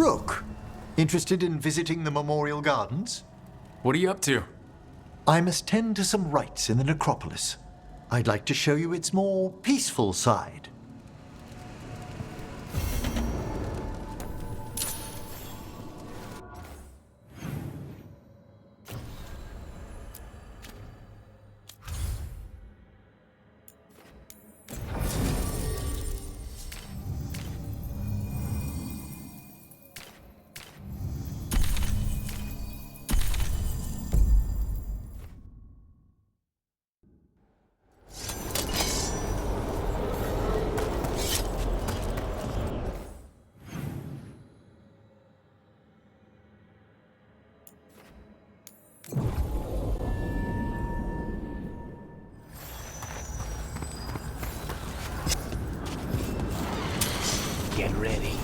Rook, interested in visiting the Memorial Gardens? What are you up to? I must tend to some rites in the necropolis. I'd like to show you its more peaceful side. Get ready.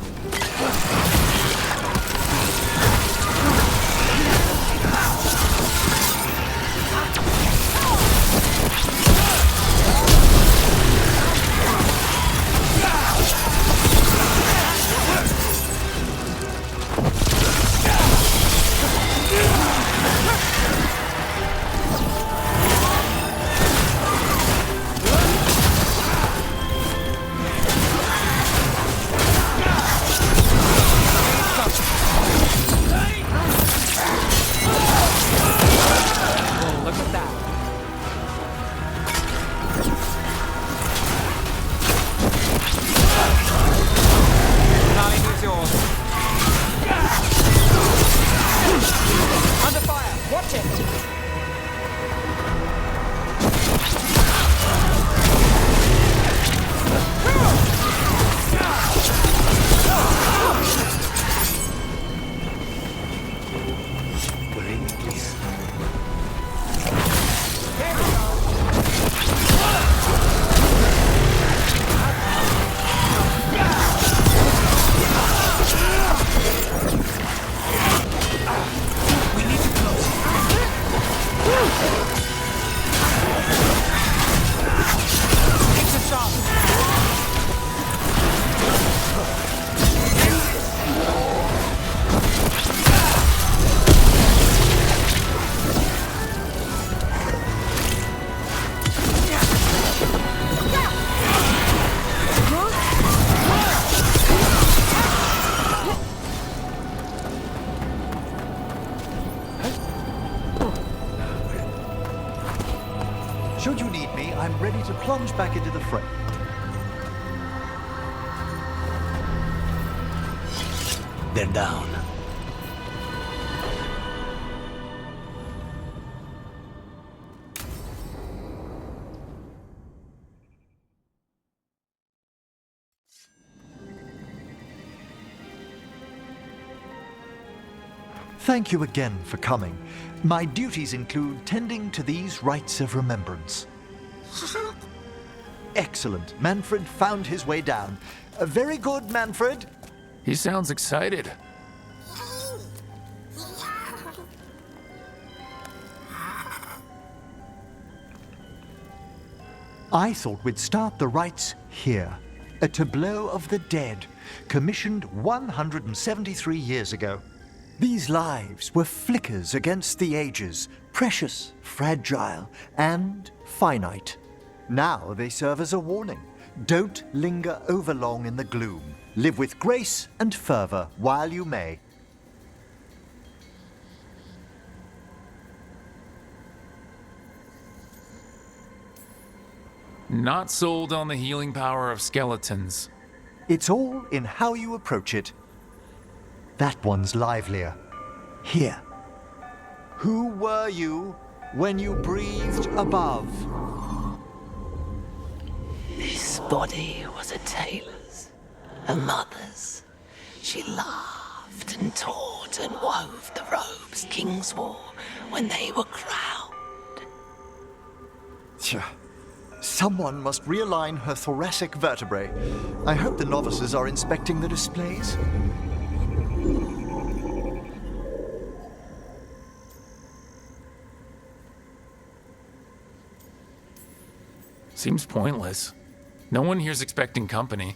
Should you need me, I'm ready to plunge back into the fray. They're down. Thank you again for coming. My duties include tending to these rites of remembrance. Excellent. Manfred found his way down. Very good, Manfred. He sounds excited. I thought we'd start the rites here. A tableau of the dead, commissioned 173 years ago. These lives were flickers against the ages, precious, fragile, and finite. Now they serve as a warning. Don't linger overlong in the gloom. Live with grace and fervor while you may. Not sold on the healing power of skeletons. It's all in how you approach it. That one's livelier. Here. Who were you when you breathed above? This body was a tailor's, a mother's. She laughed and taught and wove the robes kings wore when they were crowned. Tja. Someone must realign her thoracic vertebrae. I hope the novices are inspecting the displays. Seems pointless. No one here's expecting company.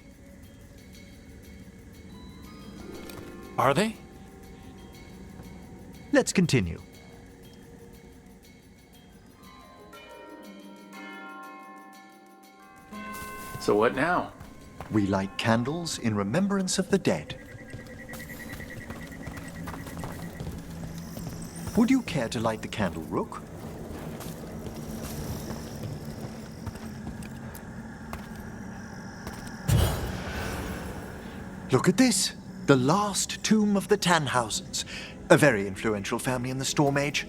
Are they? Let's continue. So what now? We light candles in remembrance of the dead. Would you care to light the candle, Rook? Look at this. The last tomb of the Tannhausens. A very influential family in the Storm Age.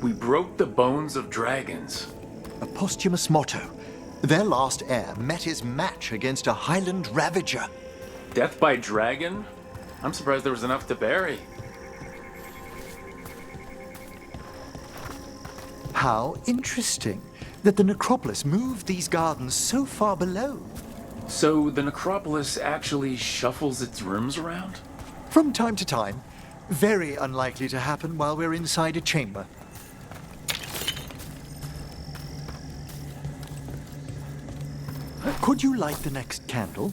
We broke the bones of dragons. A posthumous motto. Their last heir met his match against a Highland Ravager. Death by dragon? I'm surprised there was enough to bury. How interesting that the necropolis moved these gardens so far below. So the necropolis actually shuffles its rooms around? From time to time. Very unlikely to happen while we're inside a chamber. Could you light the next candle?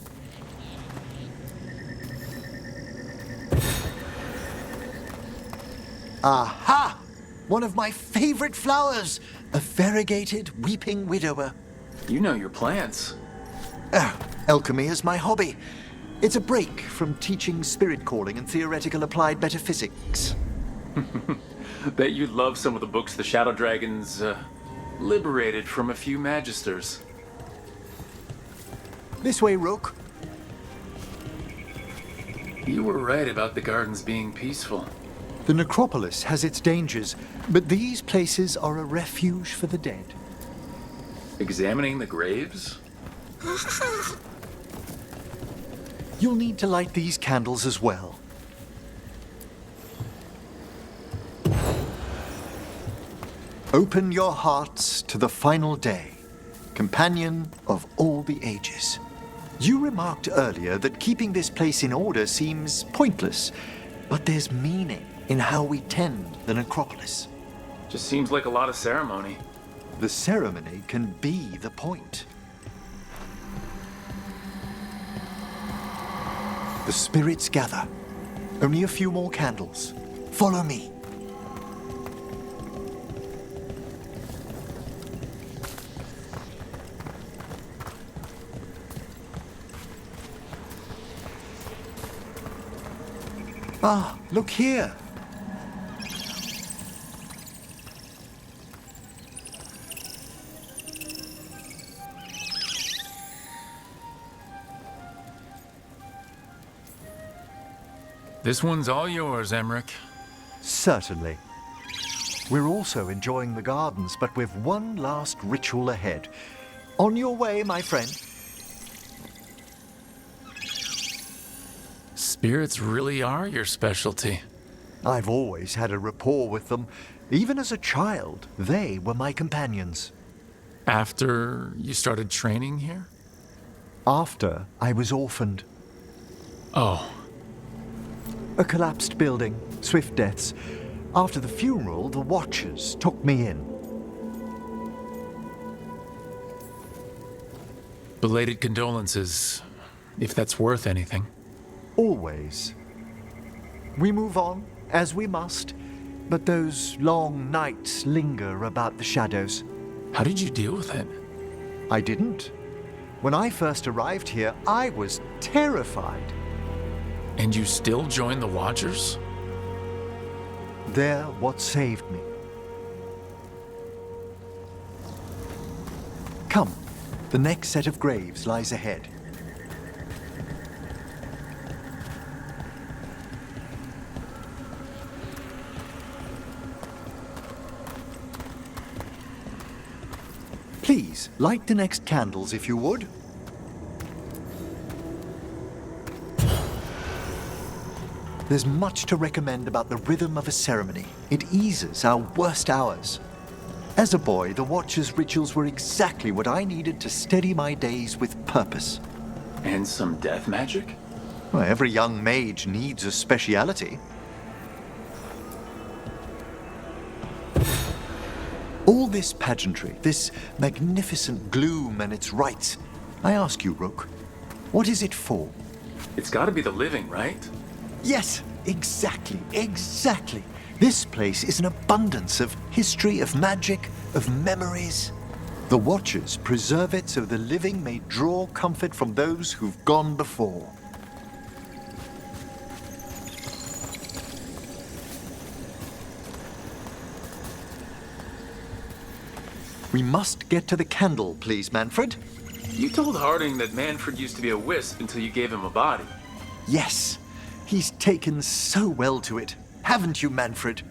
Aha! One of my favorite flowers! A variegated weeping widower. You know your plants. Alchemy is my hobby. It's a break from teaching spirit calling and theoretical applied metaphysics. Bet you love some of the books the Shadow Dragons liberated from a few magisters. This way, Rook. You were right about the gardens being peaceful. The necropolis has its dangers, but these places are a refuge for the dead. Examining the graves? You'll need to light these candles as well. Open your hearts to the final day, companion of all the ages. You remarked earlier that keeping this place in order seems pointless, but there's meaning in how we tend the necropolis. Just seems like a lot of ceremony. The ceremony can be the point. The spirits gather. Only a few more candles. Follow me. Ah, look here. This one's all yours, Emmerich. Certainly. We're also enjoying the gardens, but with one last ritual ahead. On your way, my friend. Spirits really are your specialty. I've always had a rapport with them. Even as a child, they were my companions. After you started training here? After I was orphaned. Oh. A collapsed building, swift deaths. After the funeral, the Watchers took me in. Belated condolences, if that's worth anything. Always. We move on, as we must, but those long nights linger about the shadows. How did you deal with it? I didn't. When I first arrived here, I was terrified. And you still joined the Watchers? They're what saved me. Come, the next set of graves lies ahead. Please, light the next candles if you would. There's much to recommend about the rhythm of a ceremony. It eases our worst hours. As a boy, the Watcher's rituals were exactly what I needed to steady my days with purpose. And some death magic? Well, every young mage needs a speciality. All this pageantry, this magnificent gloom and its rites, I ask you, Rook, what is it for? It's gotta be the living, right? Yes, Exactly. This place is an abundance of history, of magic, of memories. The Watchers preserve it so the living may draw comfort from those who've gone before. We must get to the candle, please, Manfred. You told Harding that Manfred used to be a wisp until you gave him a body. Yes, he's taken so well to it. Haven't you, Manfred?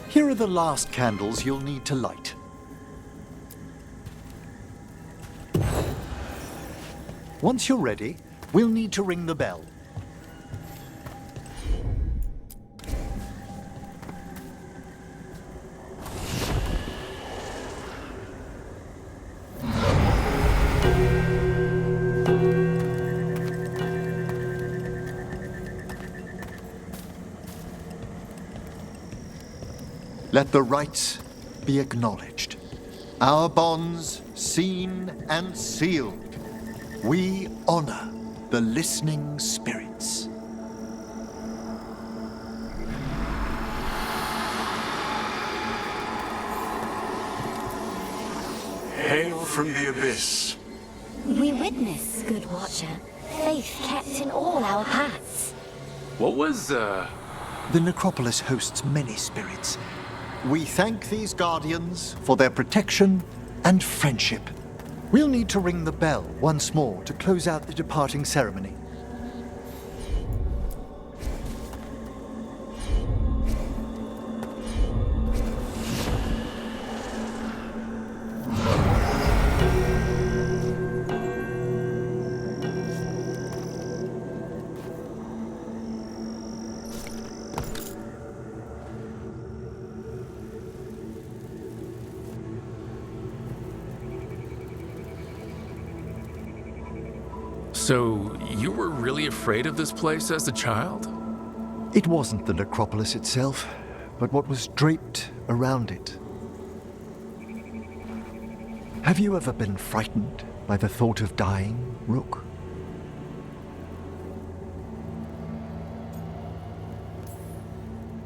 Here are the last candles you'll need to light. Once you're ready, we'll need to ring the bell. Let the rites be acknowledged. Our bonds seen and sealed. We honor the listening spirits. Hail from the abyss. We witness, good watcher, faith kept in all our paths. What was, The necropolis hosts many spirits. We thank these guardians for their protection and friendship. We'll need to ring the bell once more to close out the departing ceremony. So, you were really afraid of this place as a child? It wasn't the necropolis itself, but what was draped around it. Have you ever been frightened by the thought of dying, Rook?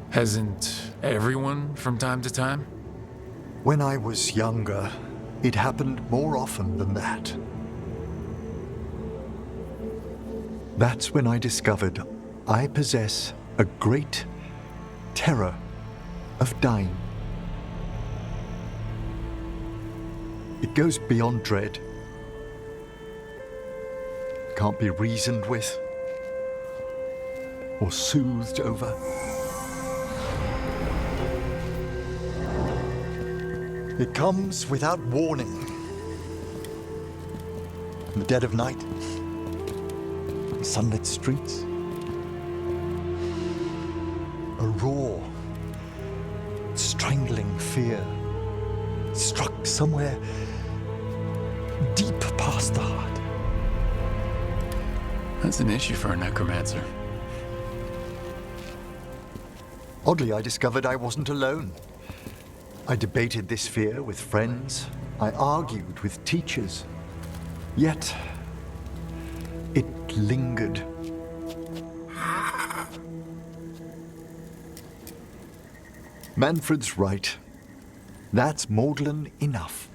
Hasn't everyone from time to time? When I was younger, it happened more often than that. That's when I discovered I possess a great terror of dying. It goes beyond dread. Can't be reasoned with or soothed over. It comes without warning. In the dead of night, sunlit streets, a raw, strangling fear struck somewhere deep past the heart. That's an issue for a necromancer. Oddly, I discovered I wasn't alone. I debated this fear with friends. I argued with teachers. Yet, it lingered. Manfred's right. That's maudlin enough.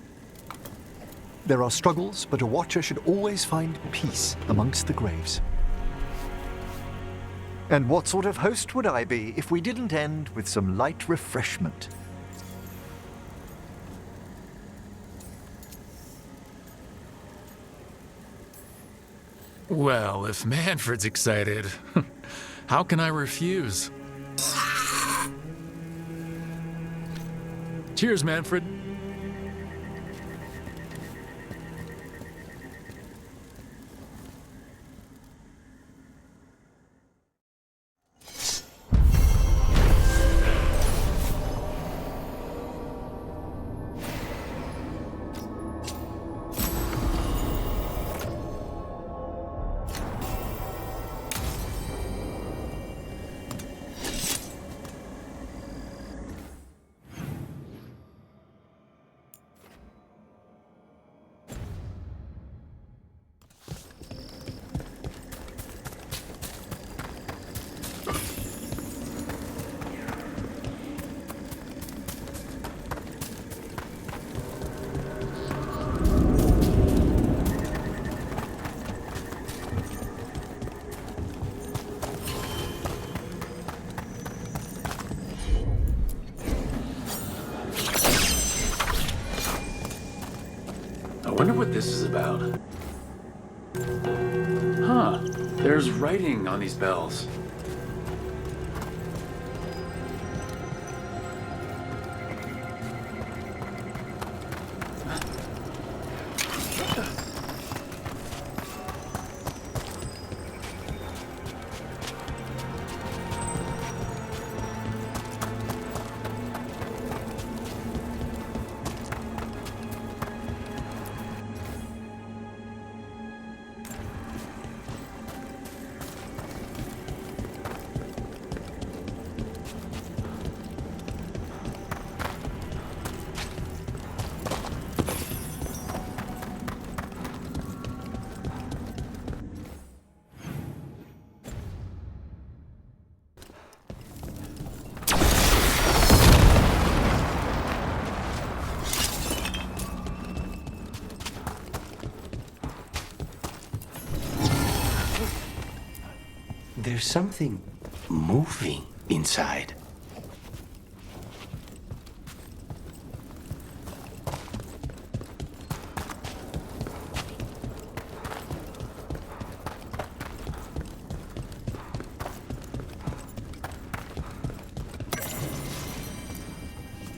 There are struggles, but a watcher should always find peace amongst the graves. And what sort of host would I be if we didn't end with some light refreshment? Well, if Manfred's excited, how can I refuse? Cheers, Manfred. wonder what this is about. Huh. There's writing on these bells. There's something moving inside.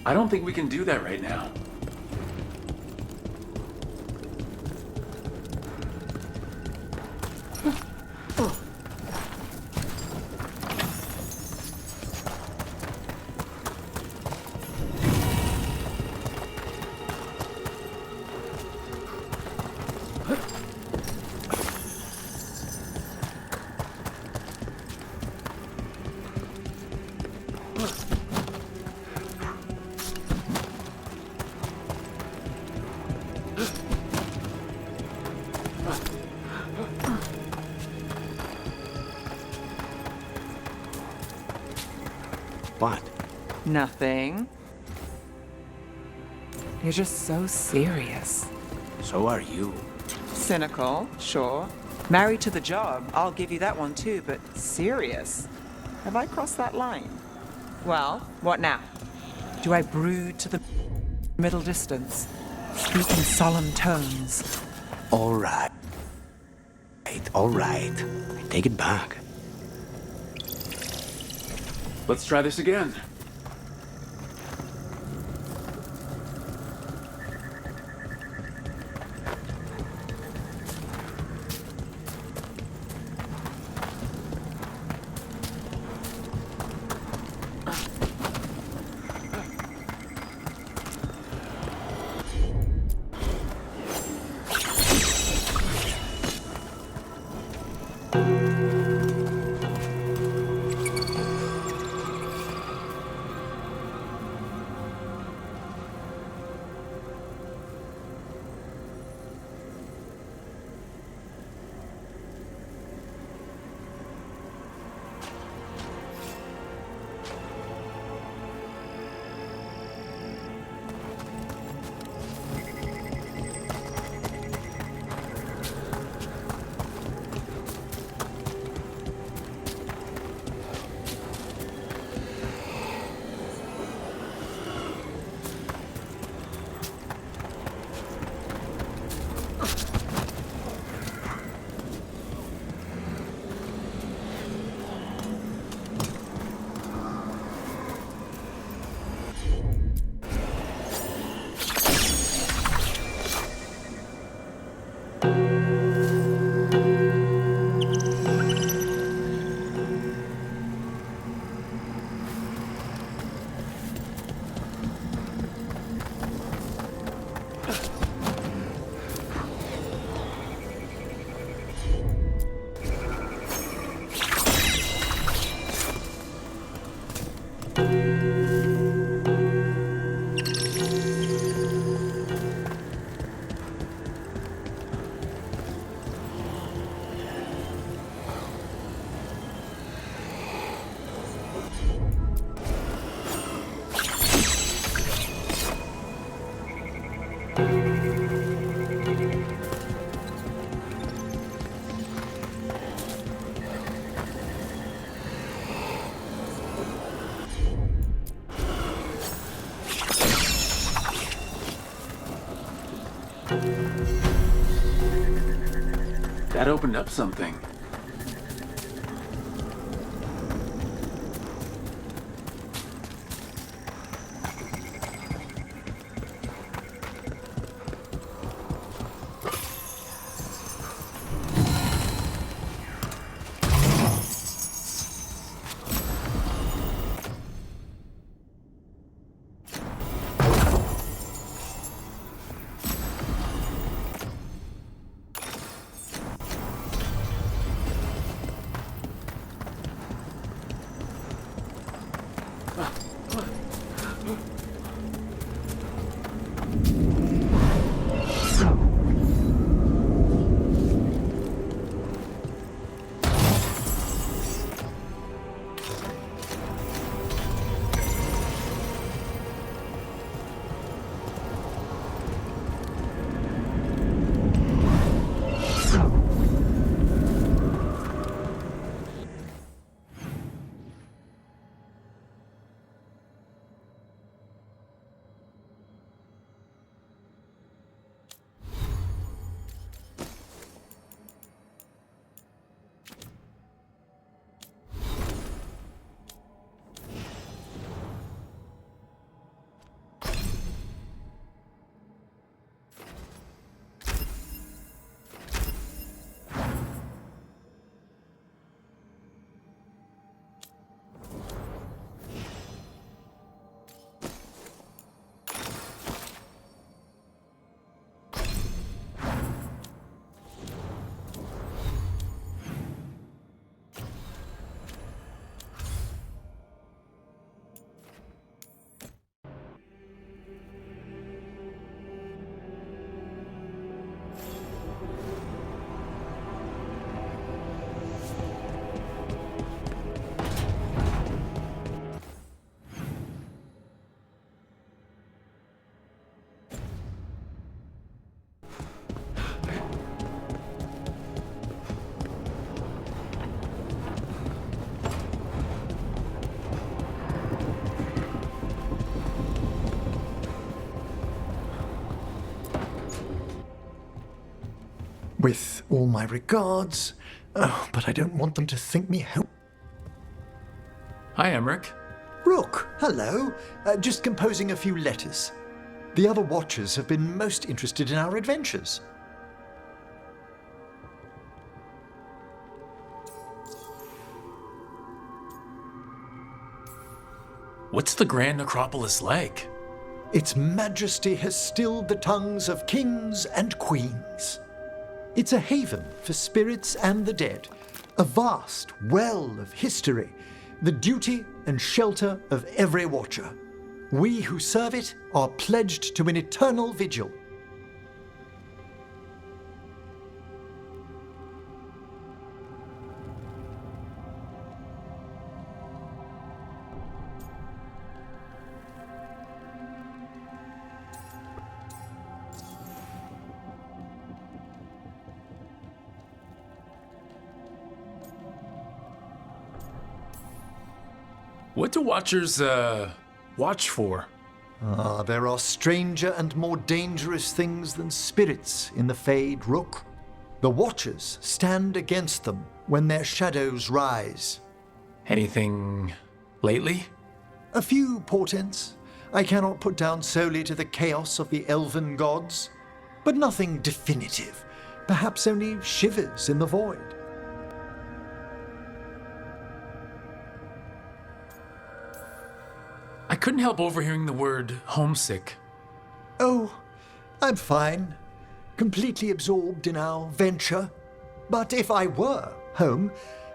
I don't think we can do that right now. What? Nothing. You're just so serious. So are you. Cynical, sure. Married to the job, I'll give you that one too, but serious? Have I crossed that line? Well, what now? Do I brood to the middle distance? Speak in solemn tones? All right. All right. I take it back. Let's try this again. That opened up something. With all my regards, but I don't want them to think me Hi, Emmerich. Rook, hello. Just composing a few letters. The other Watchers have been most interested in our adventures. What's the Grand Necropolis like? Its majesty has stilled the tongues of kings and queens. It's a haven for spirits and the dead, a vast well of history, the duty and shelter of every Watcher. We who serve it are pledged to an eternal vigil. What do Watchers, watch for? There are stranger and more dangerous things than spirits in the Fade, Rook. The Watchers stand against them when their shadows rise. Anything lately? A few portents I cannot put down solely to the chaos of the elven gods, but nothing definitive, perhaps only shivers in the void. I couldn't help overhearing the word homesick. Oh, I'm fine. Completely absorbed in our venture. But if I were home,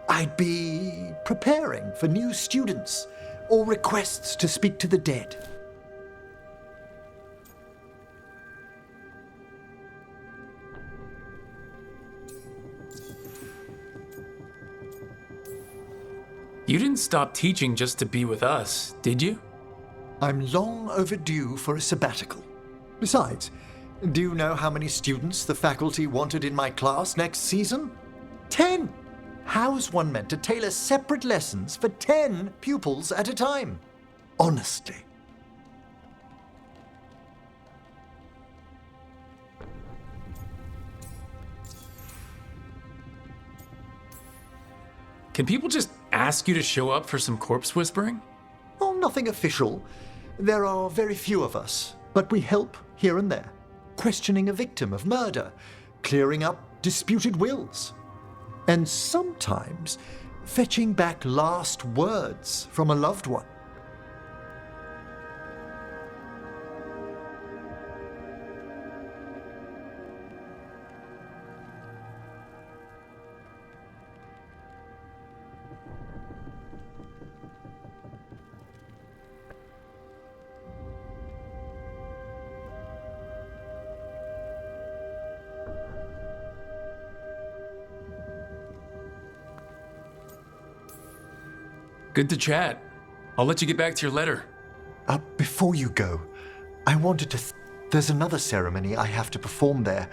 I'd be preparing for new students or requests to speak to the dead. You didn't stop teaching just to be with us, did you? I'm long overdue for a sabbatical. Besides, do you know how many students the faculty wanted in my class next season? 10! How's one meant to tailor separate lessons for 10 pupils at a time? Honestly. Can people just ask you to show up for some corpse whispering? Oh, nothing official. There are very few of us, but we help here and there. Questioning a victim of murder, clearing up disputed wills, and sometimes fetching back last words from a loved one. Good to chat. I'll let you get back to your letter. Before you go, I wanted to... There's another ceremony I have to perform there.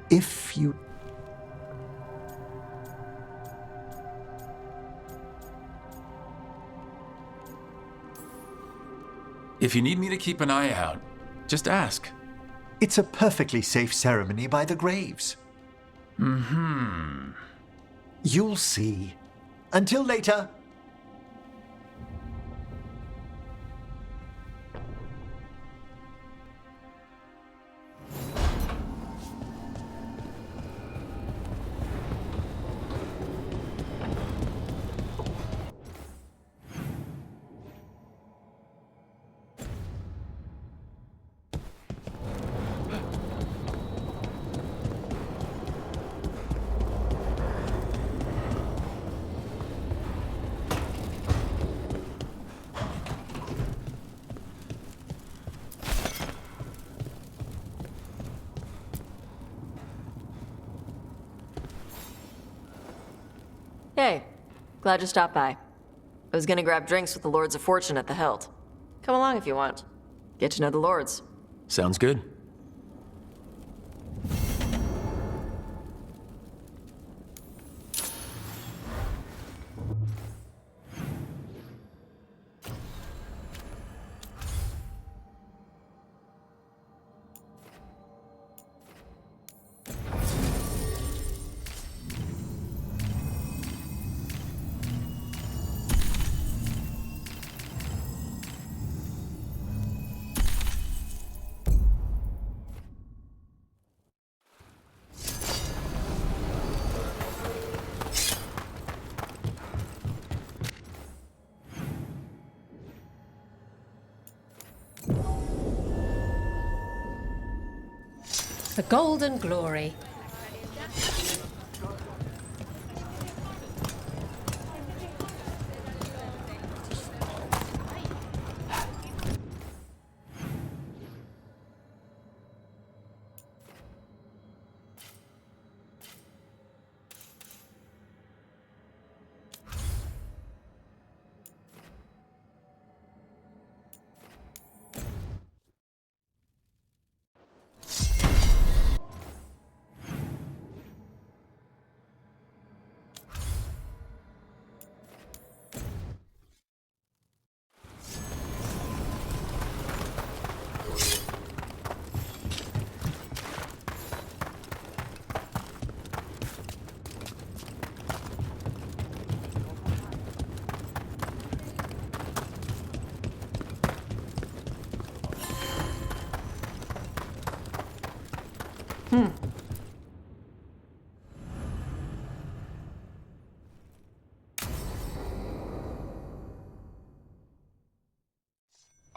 If you... If you need me to keep an eye out, just ask. It's a perfectly safe ceremony by the graves. Mm-hmm. You'll see. Until later. Hey, glad you stopped by. I was gonna grab drinks with the Lords of Fortune at the Hilt. Come along if you want. Get to know the Lords. Sounds good. The golden glory.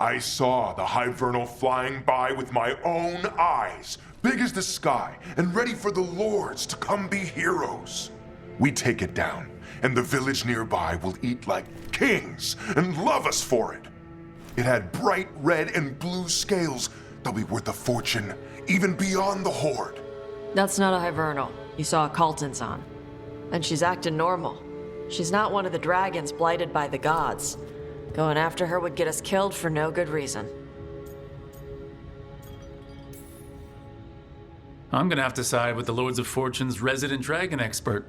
I saw the Hivernal flying by with my own eyes, big as the sky, and ready for the lords to come be heroes. We take it down, and the village nearby will eat like kings and love us for it. It had bright red and blue scales. They'll be worth a fortune, even beyond the Horde. That's not a Hivernal. You saw a Calton's on. And she's acting normal. She's not one of the dragons blighted by the gods. Going after her would get us killed for no good reason. I'm gonna have to side with the Lords of Fortune's resident dragon expert.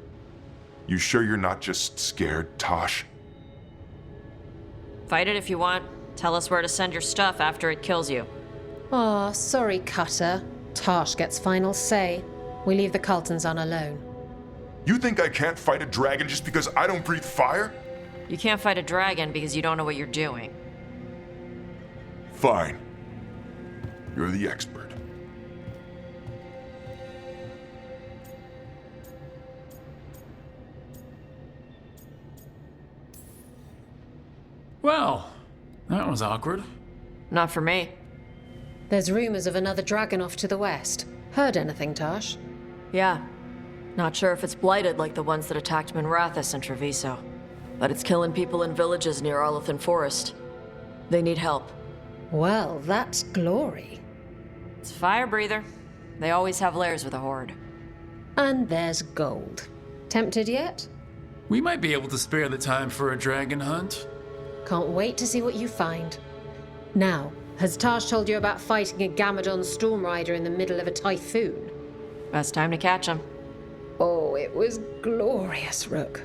You sure you're not just scared, Tosh? Fight it if you want. Tell us where to send your stuff after it kills you. Aw, sorry, Cutter. Tarsh gets final say. We leave the Cultons on alone. You think I can't fight a dragon just because I don't breathe fire? You can't fight a dragon because you don't know what you're doing. Fine. You're the expert. Well, that was awkward. Not for me. There's rumors of another dragon off to the west. Heard anything, Tash? Yeah. Not sure if it's blighted like the ones that attacked Minrathous and Treviso. But it's killing people in villages near Arlethan Forest. They need help. Well, that's glory. It's a fire breather. They always have lairs with a horde. And there's gold. Tempted yet? We might be able to spare the time for a dragon hunt. Can't wait to see what you find. Now, has Tash told you about fighting a Gamadon storm rider in the middle of a typhoon? Best time to catch him. Oh, it was glorious, Rook.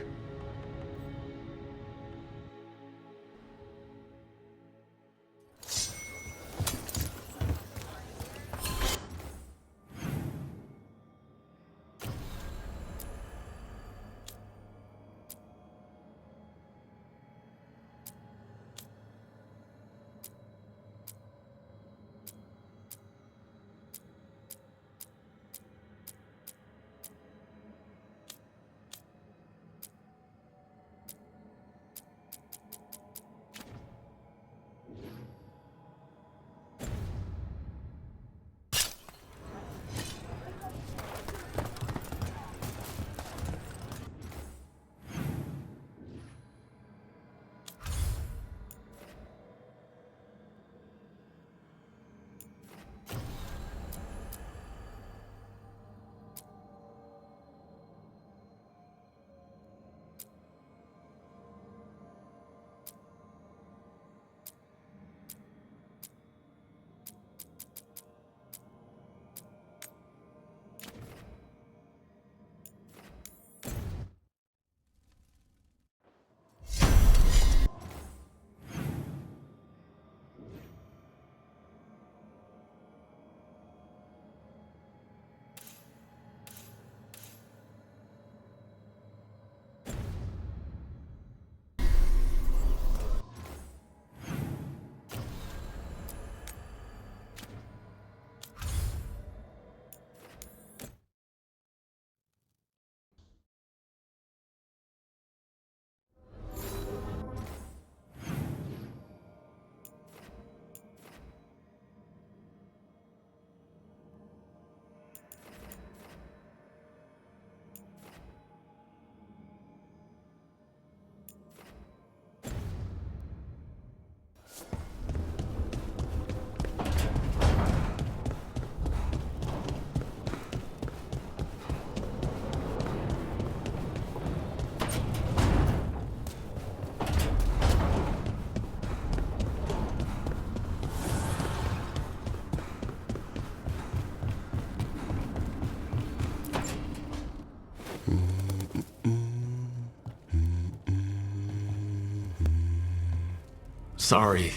Sorry.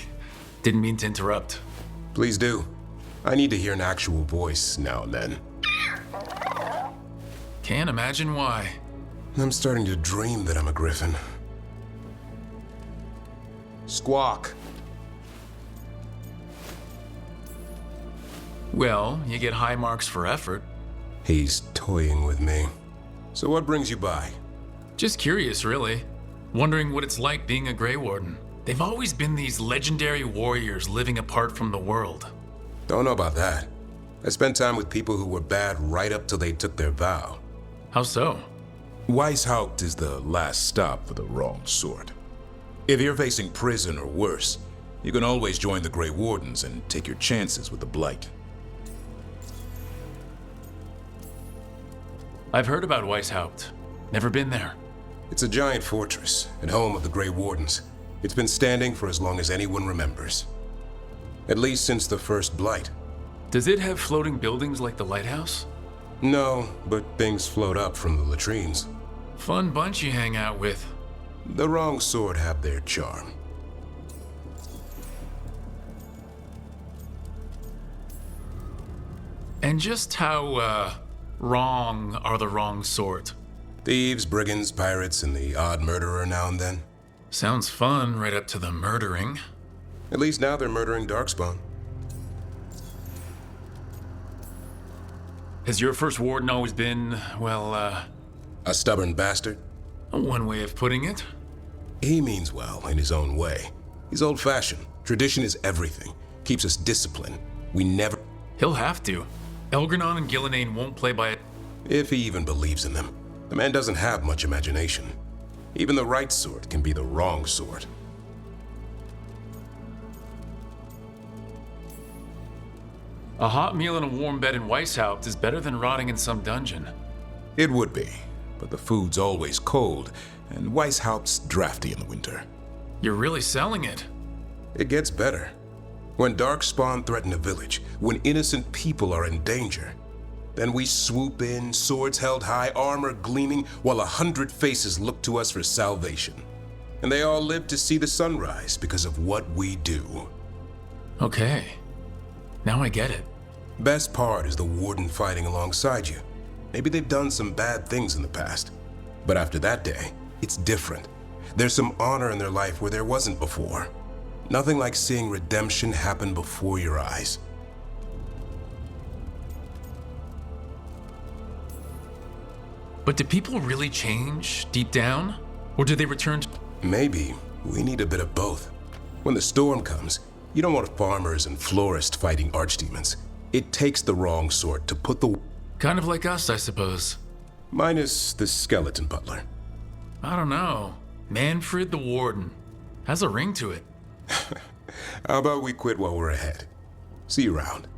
Didn't mean to interrupt. Please do. I need to hear an actual voice now and then. Can't imagine why. I'm starting to dream that I'm a griffin. Squawk. Well, you get high marks for effort. He's toying with me. So what brings you by? Just curious, really. Wondering what it's like being a Grey Warden. They've always been these legendary warriors living apart from the world. Don't know about that. I spent time with people who were bad right up till they took their vow. How so? Weishaupt is the last stop for the wrong sort. If you're facing prison or worse, you can always join the Grey Wardens and take your chances with the Blight. I've heard about Weishaupt. Never been there. It's a giant fortress and home of the Grey Wardens. It's been standing for as long as anyone remembers. At least since the first Blight. Does it have floating buildings like the lighthouse? No, but things float up from the latrines. Fun bunch you hang out with. The wrong sort have their charm. And just how, wrong are the wrong sort? Thieves, brigands, pirates, and the odd murderer now and then. Sounds fun, right up to the murdering. At least now they're murdering Darkspawn. Has your first warden always been, well, A stubborn bastard? one way of putting it? He means well in his own way. He's old-fashioned. Tradition is everything. Keeps us disciplined. We never... He'll have to. Elgranon and Gillenane won't play by it. If he even believes in them. The man doesn't have much imagination. Even the right sort can be the wrong sort. A hot meal and a warm bed in Weishaupt is better than rotting in some dungeon. It would be, but the food's always cold, and Weishaupt's drafty in the winter. You're really selling it. It gets better. When Darkspawn threaten a village, when innocent people are in danger, then we swoop in, swords held high, armor gleaming, while 100 faces look to us for salvation. And they all live to see the sunrise because of what we do. Okay. Now I get it. Best part is the warden fighting alongside you. Maybe they've done some bad things in the past. But after that day, it's different. There's some honor in their life where there wasn't before. Nothing like seeing redemption happen before your eyes. But do people really change deep down? Or do they return to... Maybe we need a bit of both. When the storm comes, you don't want farmers and florists fighting archdemons. It takes the wrong sort to put the... Kind of like us, I suppose. Minus the skeleton butler. I don't know. Manfred the Warden. Has a ring to it. How about we quit while we're ahead? See you around.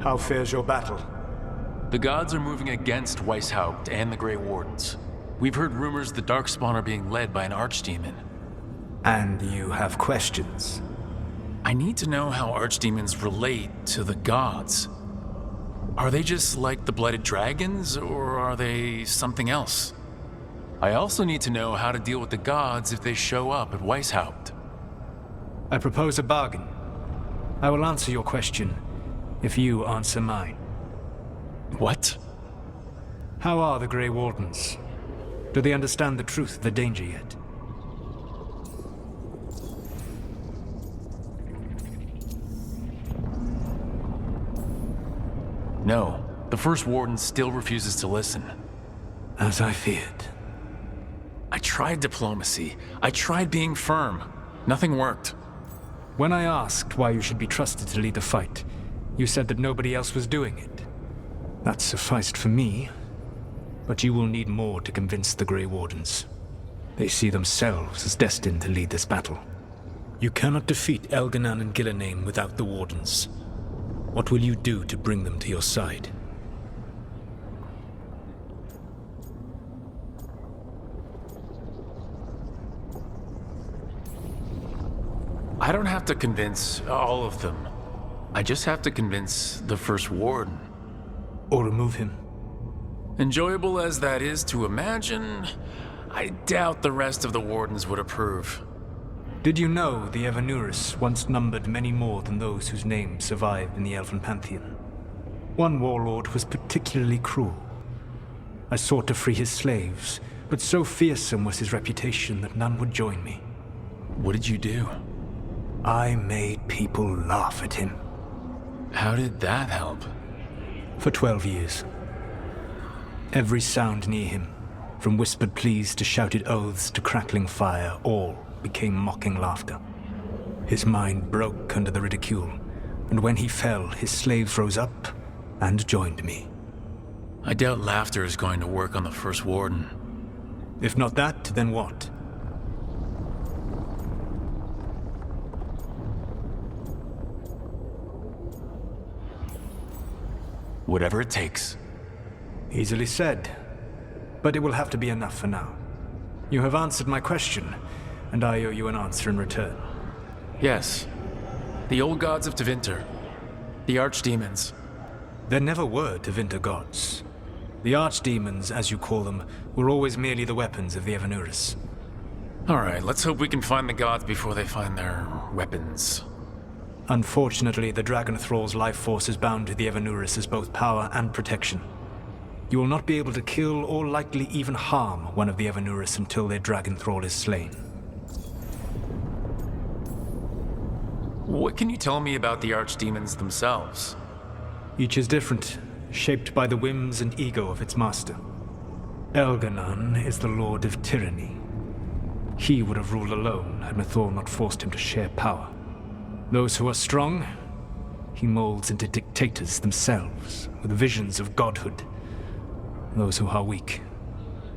How fares your battle? The gods are moving against Weishaupt and the Grey Wardens. We've heard rumors the Darkspawn are being led by an archdemon. And you have questions? I need to know how archdemons relate to the gods. Are they just like the Blighted Dragons, or are they something else? I also need to know how to deal with the gods if they show up at Weishaupt. I propose a bargain. I will answer your question if you answer mine. What? How are the Grey Wardens? Do they understand the truth of the danger yet? No, the First Warden still refuses to listen. As I feared. I tried diplomacy. I tried being firm. Nothing worked. When I asked why you should be trusted to lead the fight, you said that nobody else was doing it. That sufficed for me, but you will need more to convince the Grey Wardens. They see themselves as destined to lead this battle. You cannot defeat Elganan and Gillenane without the Wardens. What will you do to bring them to your side? I don't have to convince all of them. I just have to convince the First Warden. Or remove him. Enjoyable as that is to imagine, I doubt the rest of the Wardens would approve. Did you know the Evanuris once numbered many more than those whose names survive in the Elven Pantheon? One warlord was particularly cruel. I sought to free his slaves, but so fearsome was his reputation that none would join me. What did you do? I made people laugh at him. How did that help? For 12 years. Every sound near him, from whispered pleas to shouted oaths to crackling fire, all became mocking laughter. His mind broke under the ridicule, and when he fell, his slaves rose up and joined me. I doubt laughter is going to work on the First Warden. If not that, then what? Whatever it takes. Easily said, but it will have to be enough for now. You have answered my question, and I owe you an answer in return. Yes. The old gods of Tevinter. The archdemons. There never were Tevinter gods. The archdemons, as you call them, were always merely the weapons of the Evanuris. Alright, let's hope we can find the gods before they find their weapons. Unfortunately, the Dragon Thrall's life force is bound to the Evanuris as both power and protection. You will not be able to kill or likely even harm one of the Evanuris until their Dragon Thrall is slain. What can you tell me about the archdemons themselves? Each is different, shaped by the whims and ego of its master. Elganon is the Lord of Tyranny. He would have ruled alone had Mathor not forced him to share power. Those who are strong, he molds into dictators themselves, with visions of godhood. Those who are weak,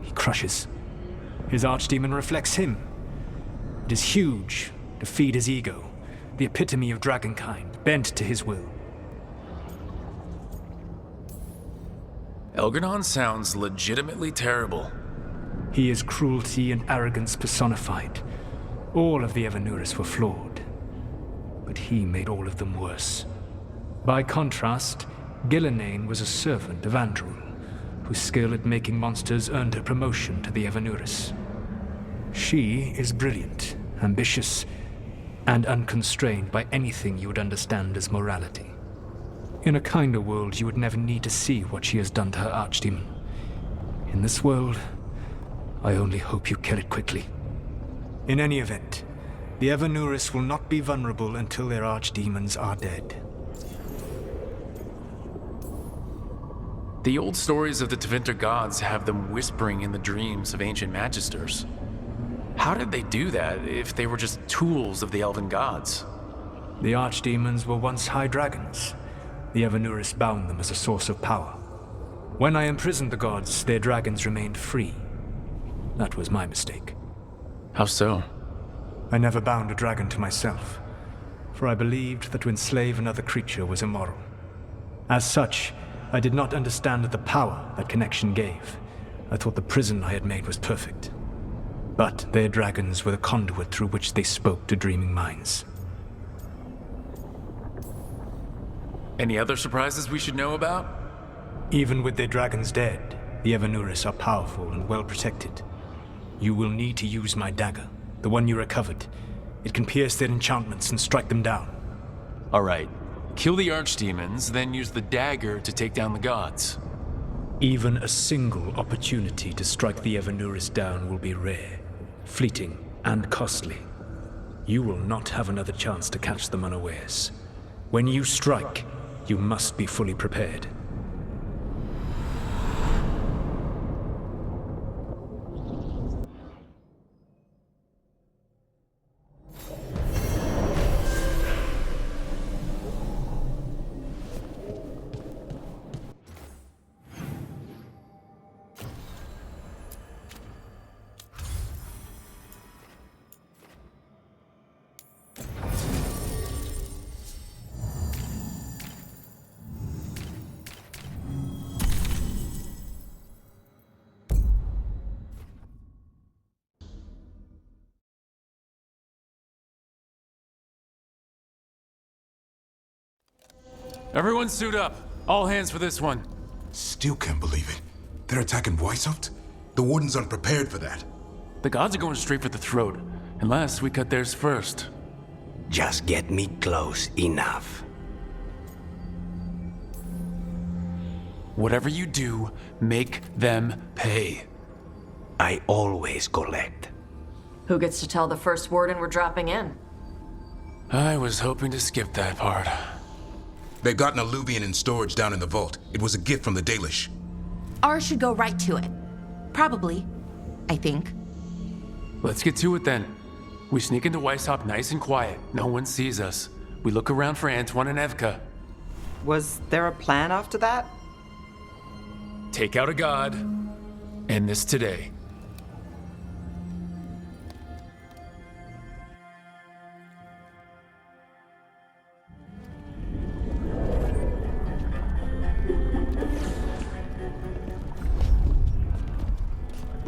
he crushes. His archdemon reflects him. It is huge, to feed his ego, the epitome of dragonkind, bent to his will. Elganon sounds legitimately terrible. He is cruelty and arrogance personified. All of the Evanuris were flawed, but he made all of them worse. By contrast, Gillenane was a servant of Andrul, whose skill at making monsters earned her promotion to the Evanuris. She is brilliant, ambitious, and unconstrained by anything you would understand as morality. In a kinder world, you would never need to see what she has done to her archdemon. In this world, I only hope you kill it quickly. In any event, the Evanuris will not be vulnerable until their archdemons are dead. The old stories of the Tevinter gods have them whispering in the dreams of ancient magisters. How did they do that if they were just tools of the elven gods? The archdemons were once high dragons. The Evanuris bound them as a source of power. When I imprisoned the gods, their dragons remained free. That was my mistake. How so? I never bound a dragon to myself, for I believed that to enslave another creature was immoral. As such, I did not understand the power that connection gave. I thought the prison I had made was perfect. But their dragons were the conduit through which they spoke to dreaming minds. Any other surprises we should know about? Even with their dragons dead, the Evanuris are powerful and well protected. You will need to use my dagger, the one you recovered. It can pierce their enchantments and strike them down. Alright. Kill the archdemons, then use the dagger to take down the gods. Even a single opportunity to strike the Evanuris down will be rare, fleeting, and costly. You will not have another chance to catch them unawares. When you strike, you must be fully prepared. Everyone suit up. All hands for this one. Still can't believe it. They're attacking Weishaupt? The Wardens aren't prepared for that. The gods are going straight for the throat, unless we cut theirs first. Just get me close enough. Whatever you do, make them pay. I always collect. Who gets to tell the First Warden we're dropping in? I was hoping to skip that part. They've got an alluvian in storage down in the vault. It was a gift from the Dalish. Ours should go right to it. Probably. I think. Let's get to it then. We sneak into Weishaupt nice and quiet. No one sees us. We look around for Antoine and Evka. Was there a plan after that? Take out a god. End this today.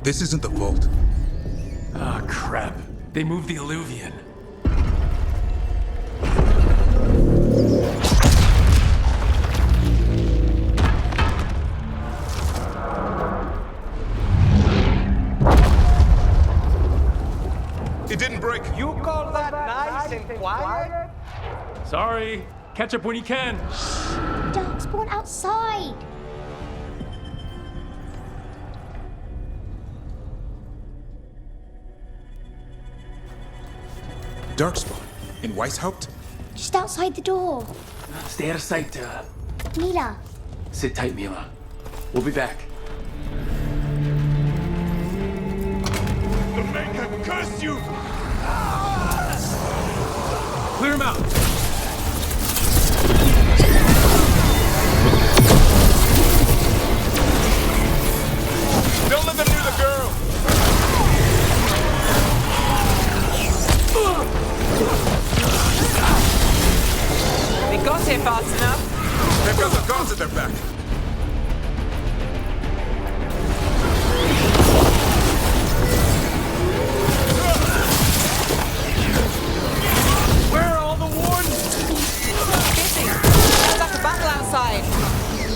This isn't the vault. Ah, crap. They moved the alluvian. It didn't break. You call that nice and quiet? Sorry. Catch up when you can. Darkspawn outside. Darkspawn? In Weishaupt? Just outside the door. Stay out of sight, Mila. Sit tight, Mila. We'll be back. The Maker curse you! Clear him out! Don't let them near the girl! They got here fast enough. They've got the gods at their back. Where are all the wardens? Busy. There's like a battle outside.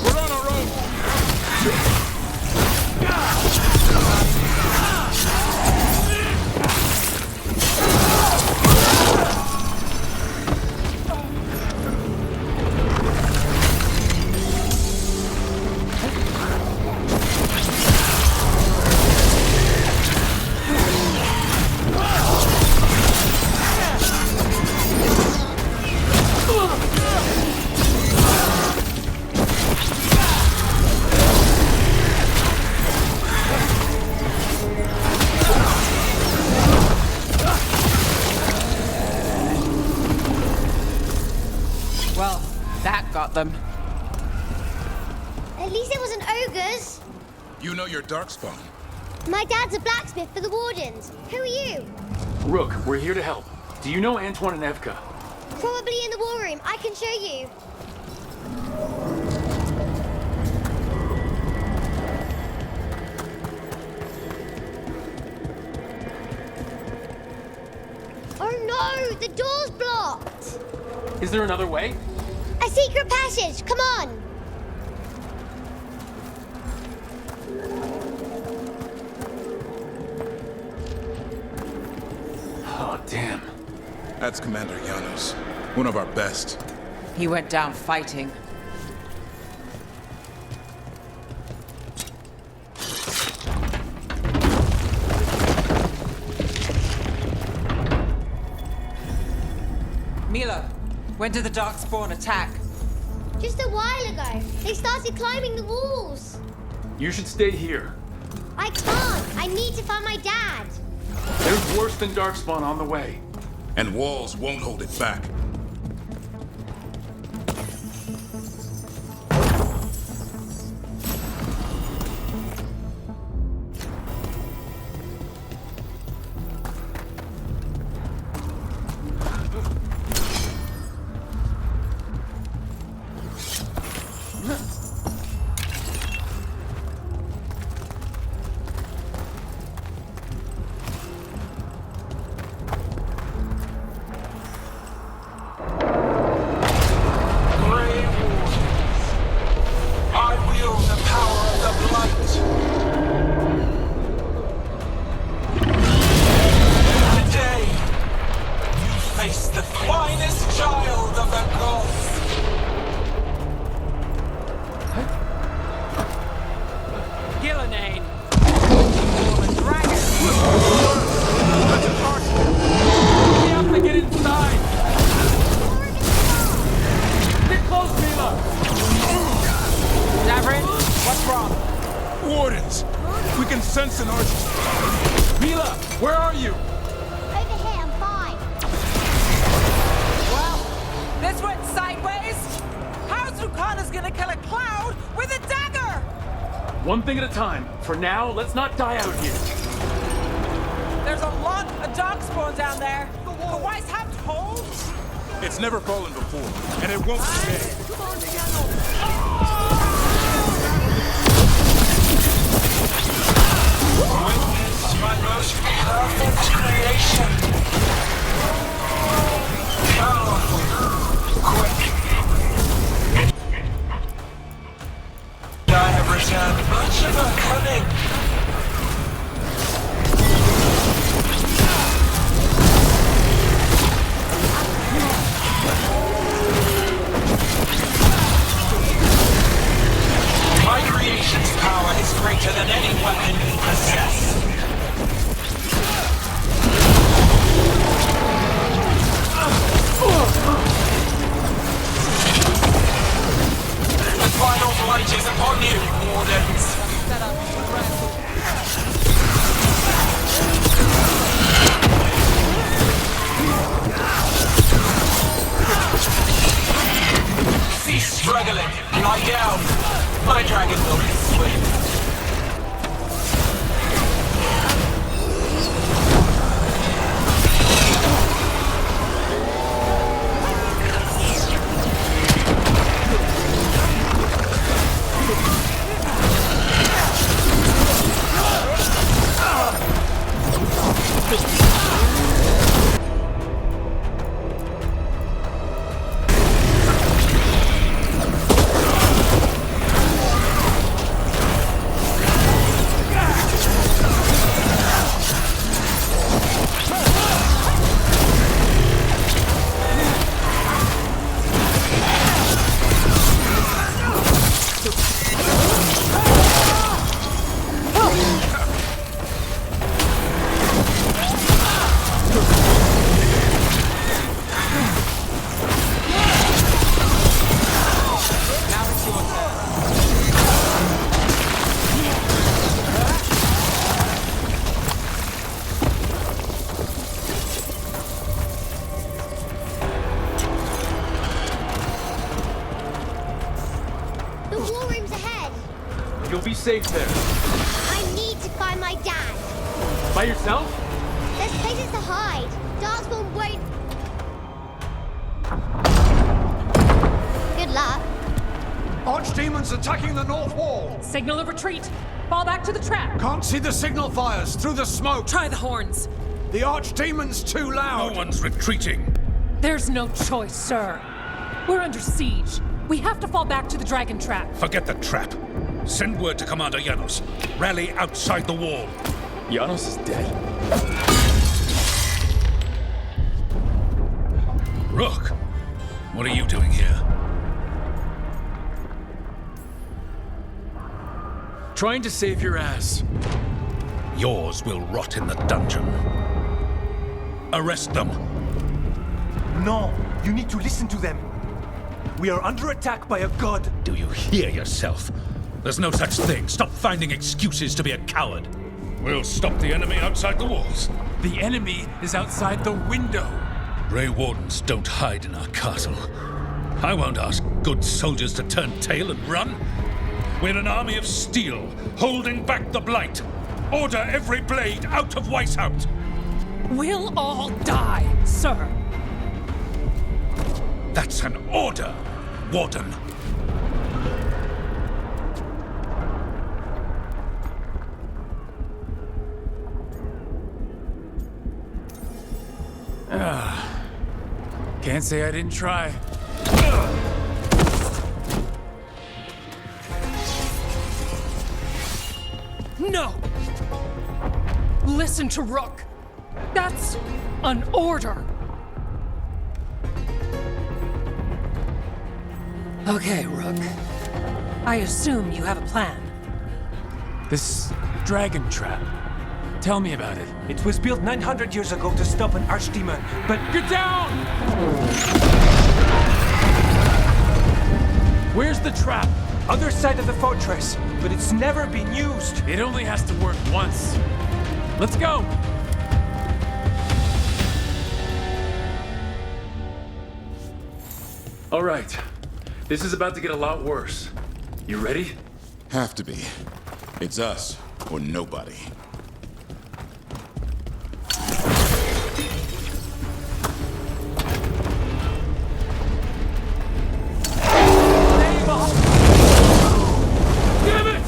We're on our own! Well, that got them. At least it wasn't ogres. You know your Darkspawn. My dad's a blacksmith for the Wardens. Who are you? Rook, we're here to help. Do you know Antoine and Evka? Probably in the war room. I can show you. Oh no! The door's blocked! Is there another way? A secret passage! Come on! Oh, damn. That's Commander Janos. One of our best. He went down fighting. Milo, when did the Darkspawn attack? Just a while ago. They started climbing the walls. You should stay here. I can't. I need to find my dad. There's worse than Darkspawn on the way. And walls won't hold it back. One thing at a time. For now, let's not die out here. There's a lot of dog spawn down there. The wise have told. It's never fallen before, and it won't today. Witness my most perfect creation. Powerful, quick. I have returned much of her cunning. My creation's power is greater than any weapon you possess. The final blight is upon you, Wardens. Cease struggling. Lie down. My dragon will be swift. You'll be safe there. I need to find my dad. By yourself? There's places to hide. Darkspawn won't... Good luck. Archdemons attacking the north wall. Signal of retreat. Fall back to the trap. Can't see the signal fires through the smoke. Try the horns. The Archdemon's too loud. No one's retreating. There's no choice, sir. We're under siege. We have to fall back to the dragon trap. Forget the trap. Send word to Commander Janos. Rally outside the wall. Janos is dead? Rook, what are you doing here? Trying to save your ass. Yours will rot in the dungeon. Arrest them. No, you need to listen to them. We are under attack by a god. Do you hear yourself? There's no such thing. Stop finding excuses to be a coward. We'll stop the enemy outside the walls. The enemy is outside the window. Grey Wardens don't hide in our castle. I won't ask good soldiers to turn tail and run. We're an army of steel, holding back the blight. Order every blade out of Weishaupt. We'll all die, sir. That's an order, Warden. Can't say I didn't try. No! Listen to Rook. That's an order. Okay, Rook. I assume you have a plan. This dragon trap. Tell me about it. It was built 900 years ago to stop an archdemon, but... Get down! Where's the trap? Other side of the fortress, but it's never been used. It only has to work once. Let's go! All right. This is about to get a lot worse. You ready? Have to be. It's us, or nobody. Damn it!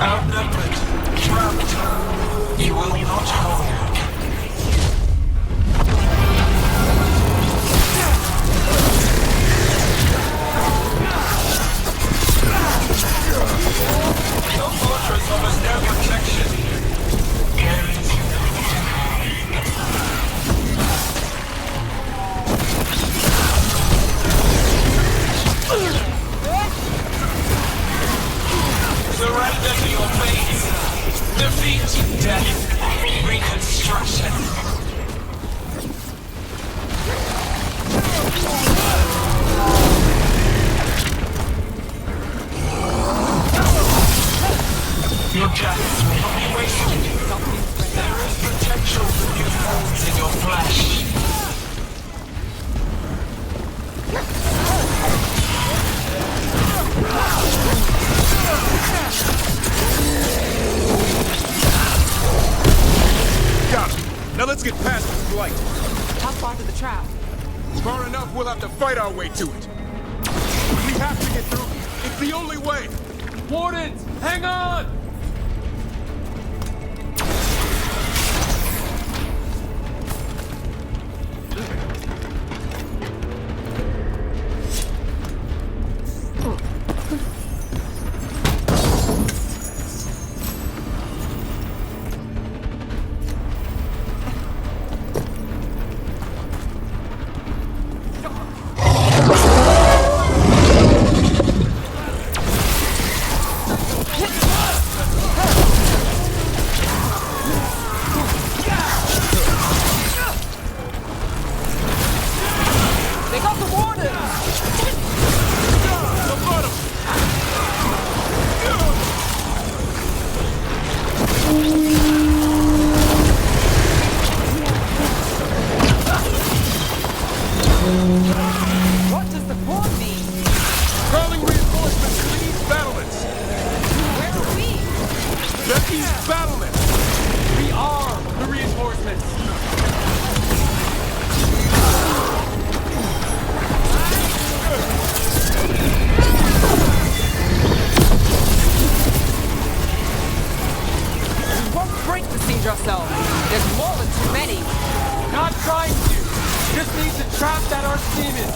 Outnumbered, trapped, you will not hold. Your fortress offers no protection. Surrender to your fate. Defeat, death, reconstruction. Your death will not be wasted. There is potential for new forms in your flesh. Got it. Now let's get past this blight. How far to the trap? Far enough, we'll have to fight our way to it. We have to get through. It's the only way. Wardens, hang on! They got the wardens! What does the pawn mean? Calling reinforcements to the east battlements. Where are we? The east battlements. We are the reinforcements! We won't break the siege ourselves. There's more than too many. Not trying to! Just need to trap that archdemon!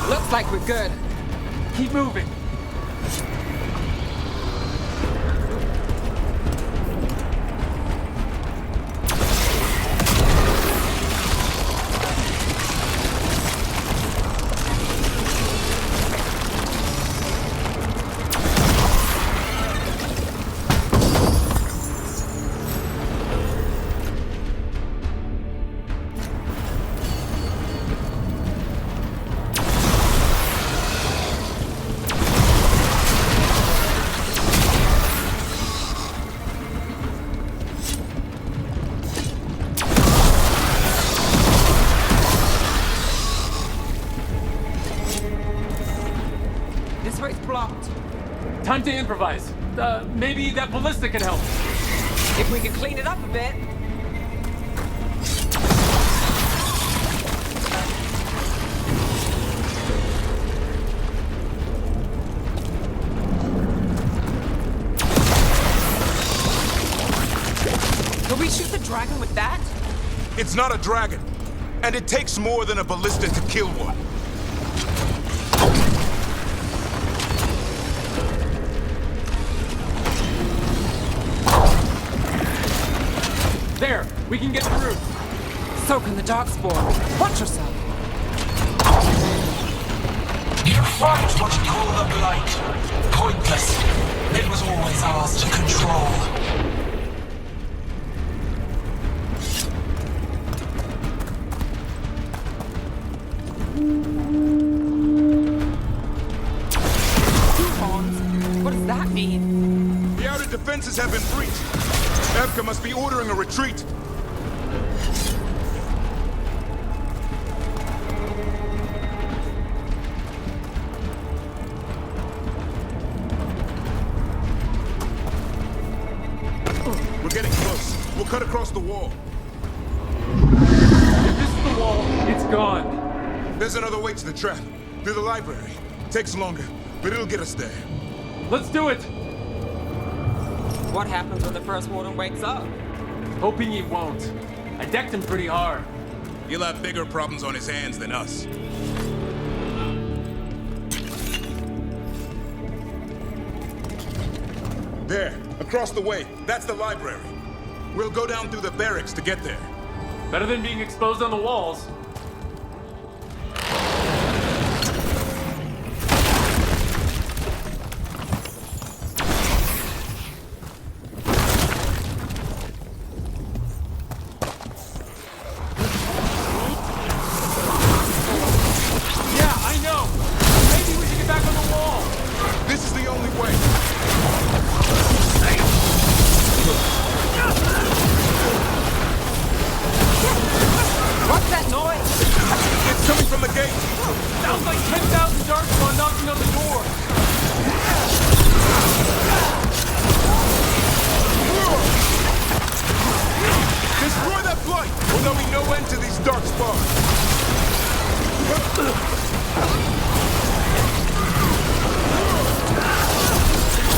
Looks like we're good. Keep moving! Time to improvise. Maybe that ballista can help. If we could clean it up a bit. Could we shoot the dragon with that? It's not a dragon, and it takes more than a ballista to kill one. There, we can get through. So can the darkspawn. Watch yourself. You fight what you call the blight. Pointless. It was always ours to control. What does that mean? The outer defenses have been breached. Evka must be ordering a retreat. We're getting close. We'll cut across the wall. If this is the wall, it's gone. There's another way to the trap. Through the library. Takes longer, but it'll get us there. Let's do it! What happens when the first warden wakes up? Hoping he won't. I decked him pretty hard. He'll have bigger problems on his hands than us. There, across the way. That's the library. We'll go down through the barracks to get there. Better than being exposed on the walls.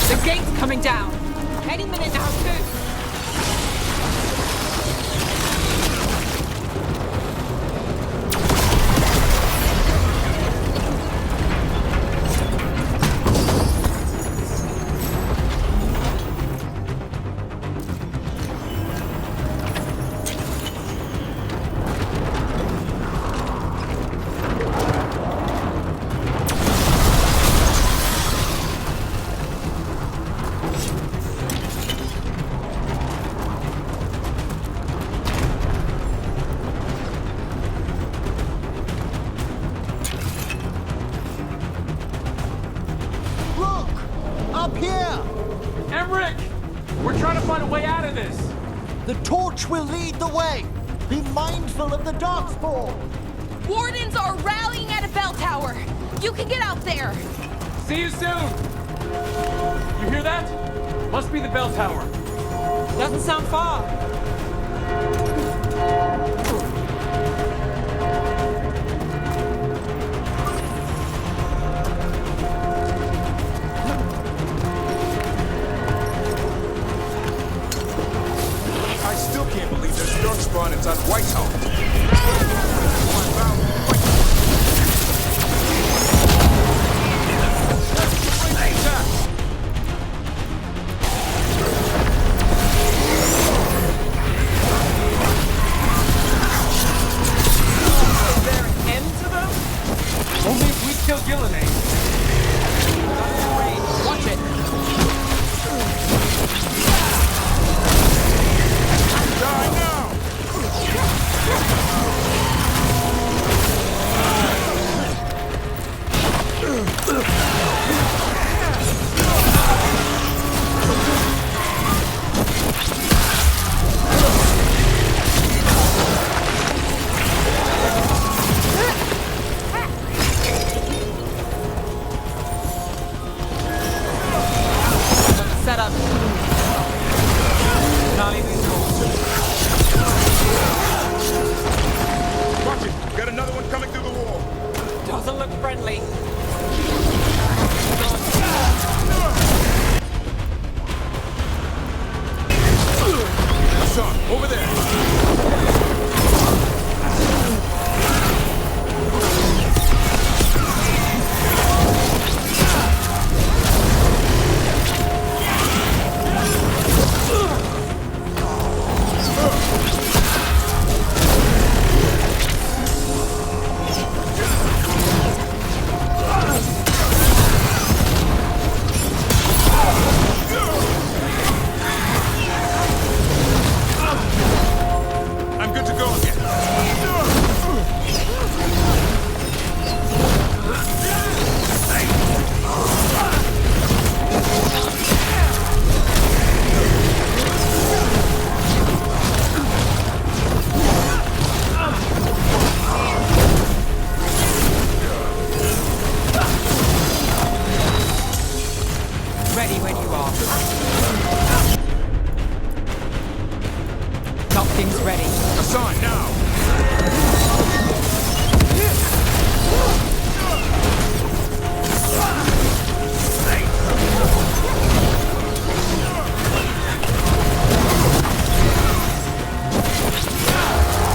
The gate's coming down. Any minute now, too. The torch will lead the way. Be mindful of the darkspawn. Wardens are rallying at a bell tower. You can get out there. See you soon. You hear that? Must be the bell tower. Doesn't sound far. I still can't believe there's darkspawn inside Whitehall. Watch it! Got another one coming through the wall! Doesn't look friendly. Hassan, over there! I'm good to go again. Ready when you are. Something's ready. Hassan, now!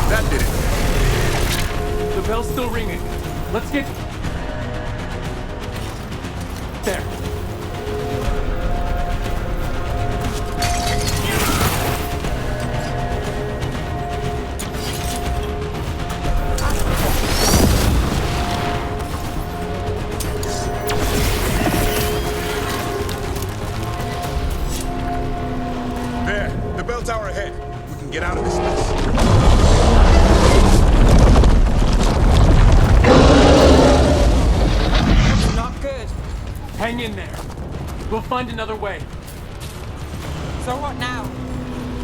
That did it. The bell's still ringing. Let's get... There. There, the bell tower ahead. We can get out of this mess. Not good. Hang in there. We'll find another way. So what now?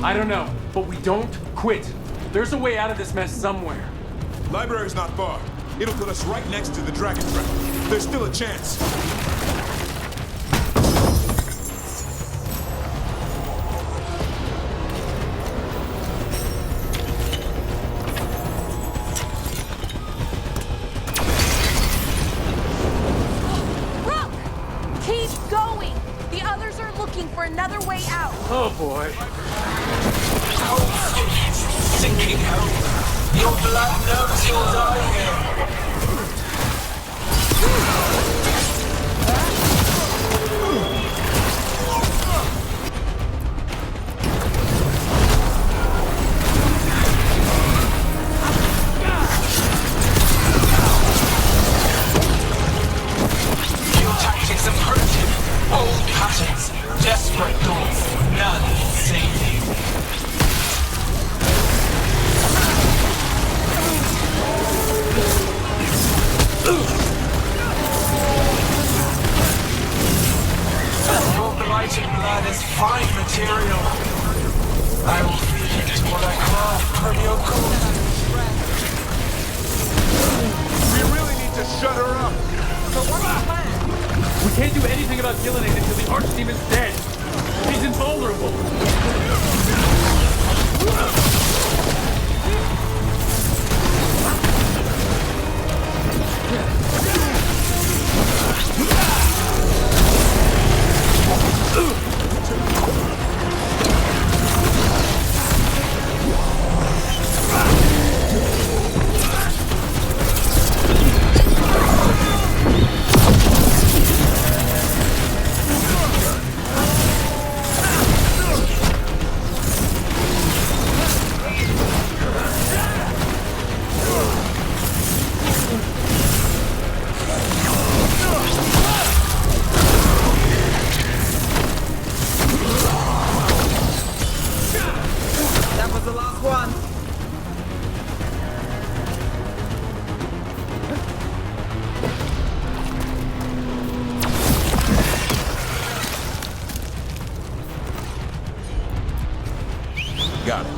I don't know, but we don't quit. There's a way out of this mess somewhere. Library's not far. It'll put us right next to the dragon trap. There's still a chance. Rook! Keep going! The others are looking for another way out. Oh boy. Cold skin, sinking home. Your blood knows you'll die here. Your tactics have hurt him. Old patterns, desperate thoughts, none save you. Your blighted blood is fine material. I will feed it to what I craft from your cool. We really need to shut her up. So what's the plan? We can't do anything about killing it until the archdemon's dead. He's invulnerable. Got it.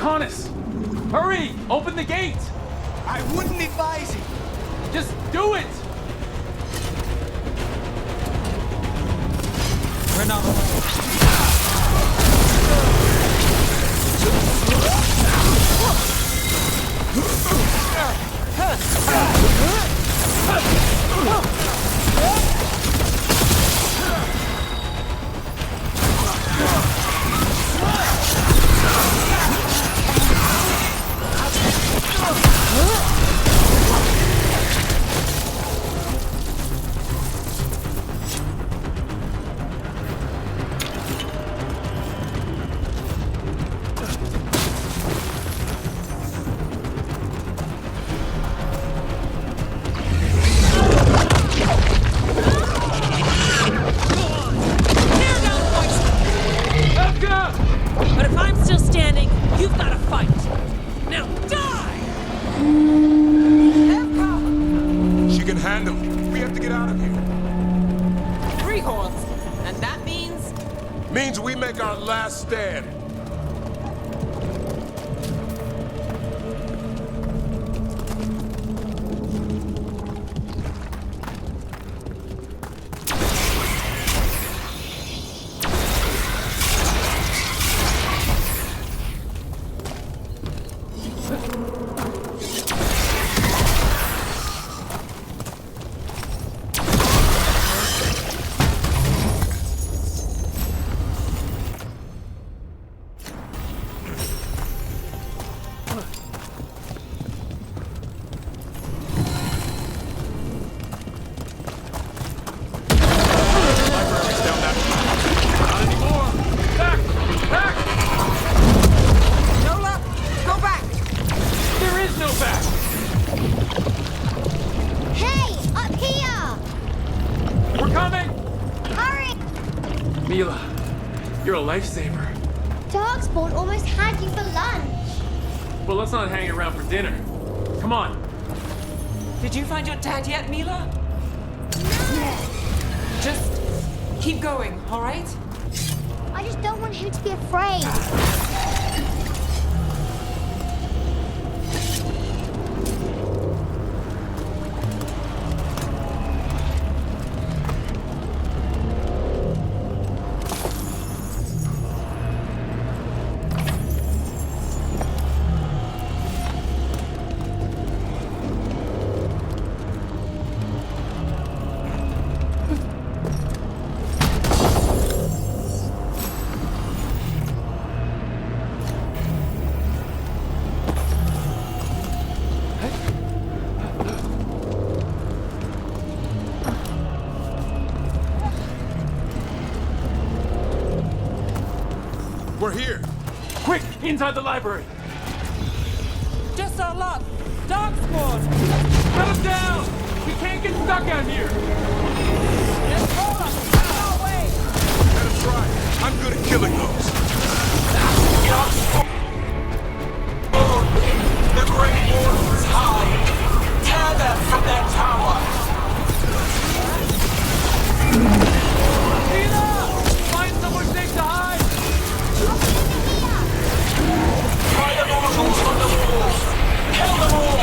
Arcanis! Hurry! Open the gate! I wouldn't advise it. Just do it! We're not alone. But if I'm still standing, you've got to fight. Now die! She can handle it. We have to get out of here. Three horns. And that means? Means we make our last stand. You're a lifesaver. Darkspawn almost had you for lunch. Well, let's not hang around for dinner. Come on. Did you find your dad yet, Mila? No. Just keep going, all right? I just don't want him to be afraid. We're here. Quick, inside the library. Just our luck. Darkspawn. Cut him down. We can't get stuck out here. Just hold us. Out of our way. Let us try. I'm good at killing those. The Great Wardens hide. Tear them from their tower. Tina! Find somewhere safe to hide. Try the mortals on the walls. Kill them all.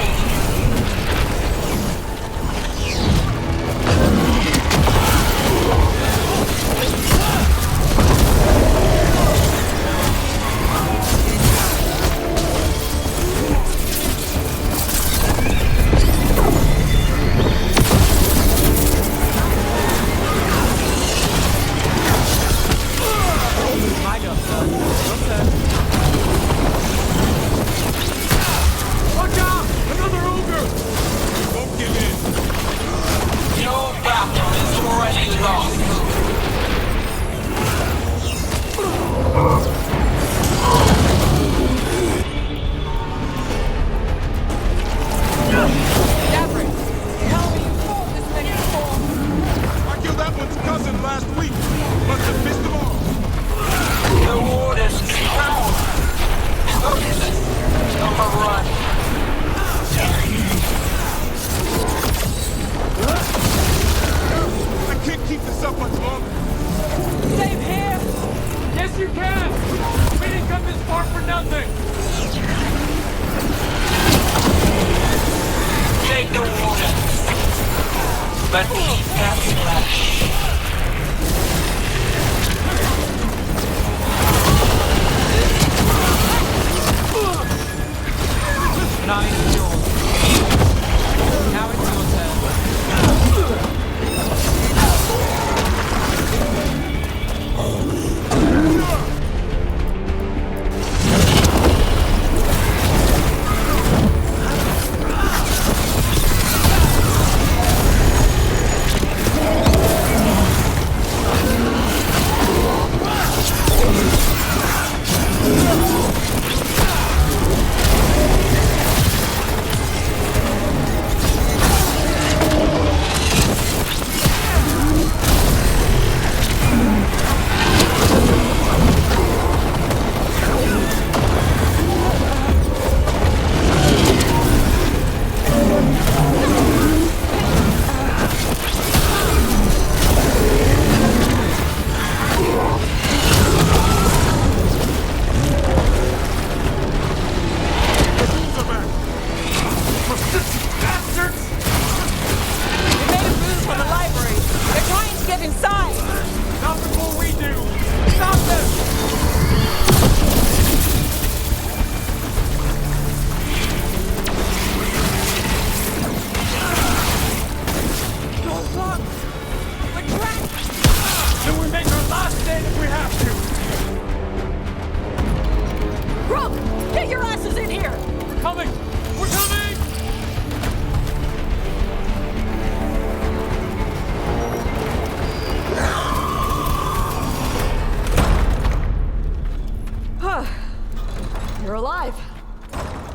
Yes, you can! We didn't come this far for nothing! Let me catch flash. Now it's yours. Now it's your turn.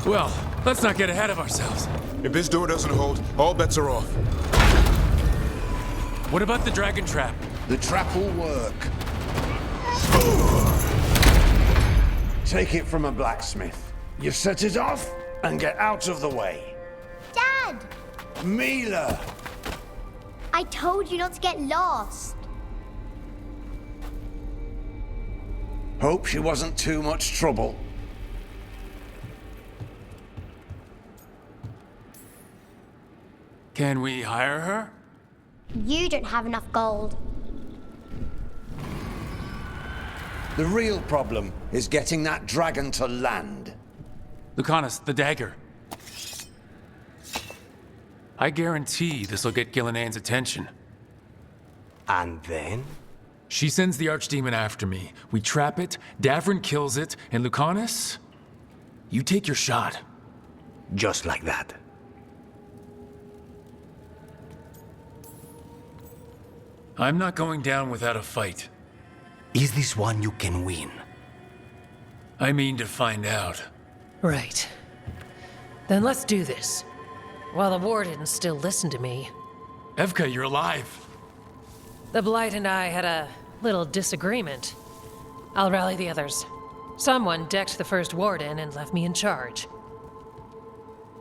Well, let's not get ahead of ourselves. If this door doesn't hold, all bets are off. What about the dragon trap? The trap will work. Take it from a blacksmith. You set it off and get out of the way. Dad! Mila! I told you not to get lost. Hope she wasn't too much trouble. Can we hire her? You don't have enough gold. The real problem is getting that dragon to land. Lucanus, the dagger. I guarantee this'll get Gillinean's attention. And then? She sends the archdemon after me. We trap it, Davrin kills it, and Lucanus, you take your shot. Just like that. I'm not going down without a fight. Is this one you can win? I mean to find out. Right. Then let's do this. While the warden still listened to me. Evka, you're alive. The Blight and I had a little disagreement. I'll rally the others. Someone decked the first warden and left me in charge.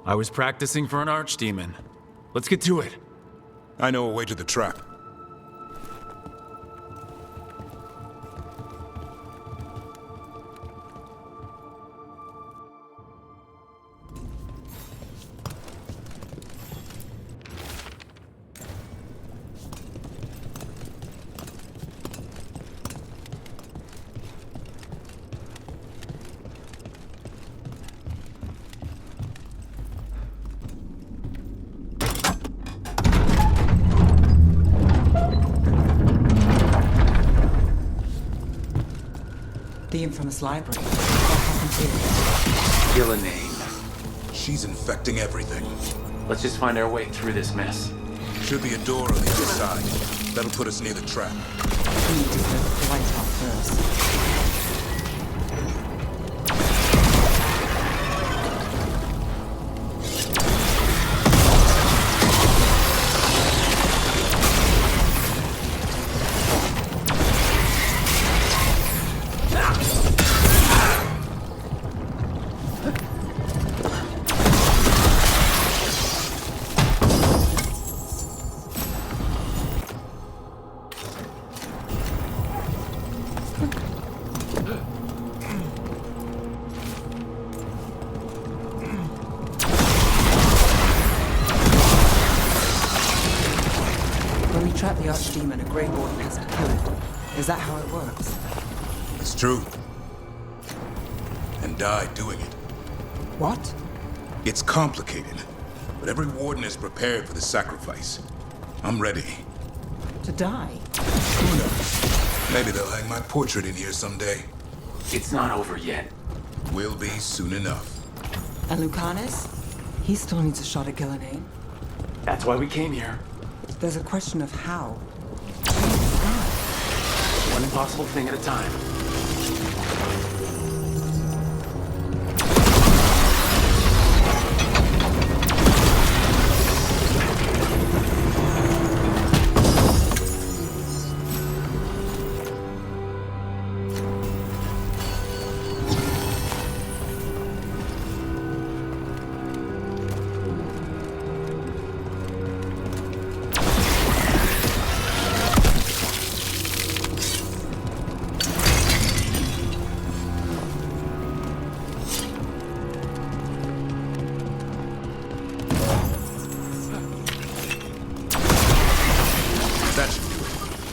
I was practicing for an archdemon. Let's get to it. I know a way to the trap. The infamous library. What happened here? Gillinean. She's infecting everything. Let's just find our way through this mess. Should be a door on the other side. That'll put us near the trap. We need to clear the light out first. the Archdemon, a Grey Warden has to kill it. Is that how it works? It's true. And die doing it. What? It's complicated, but every warden is prepared for the sacrifice. I'm ready. To die? Who knows? Maybe they'll hang my portrait in here someday. It's not over yet. Will be soon enough. And Lucanus? He still needs a shot at Gillenane. That's why we came here. There's a question of how. One impossible thing at a time.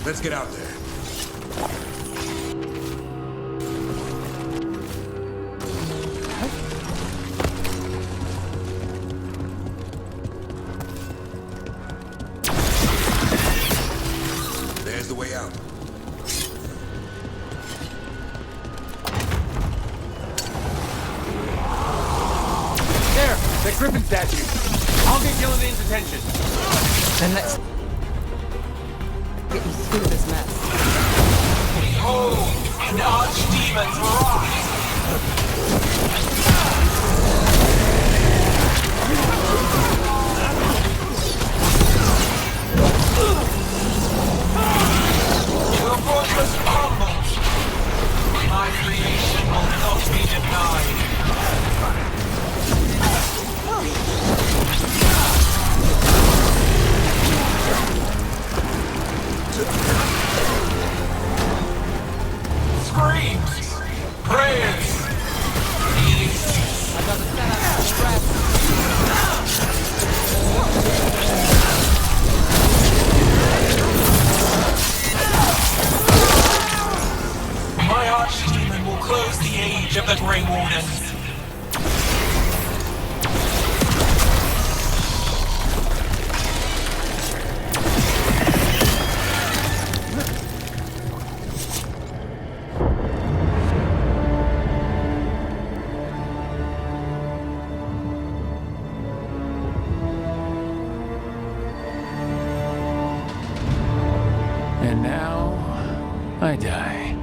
Let's get out there. There's the way out. There! That griffin statue! I'll get Gillenane's attention. Then let's get you through this mess. Behold, an archdemon's wrath! Your fortress crumbles. My creation will not be denied. Screams, prayers, Another setup for stress. my archdemon will close the age of the Grey Wardens. And now, I die.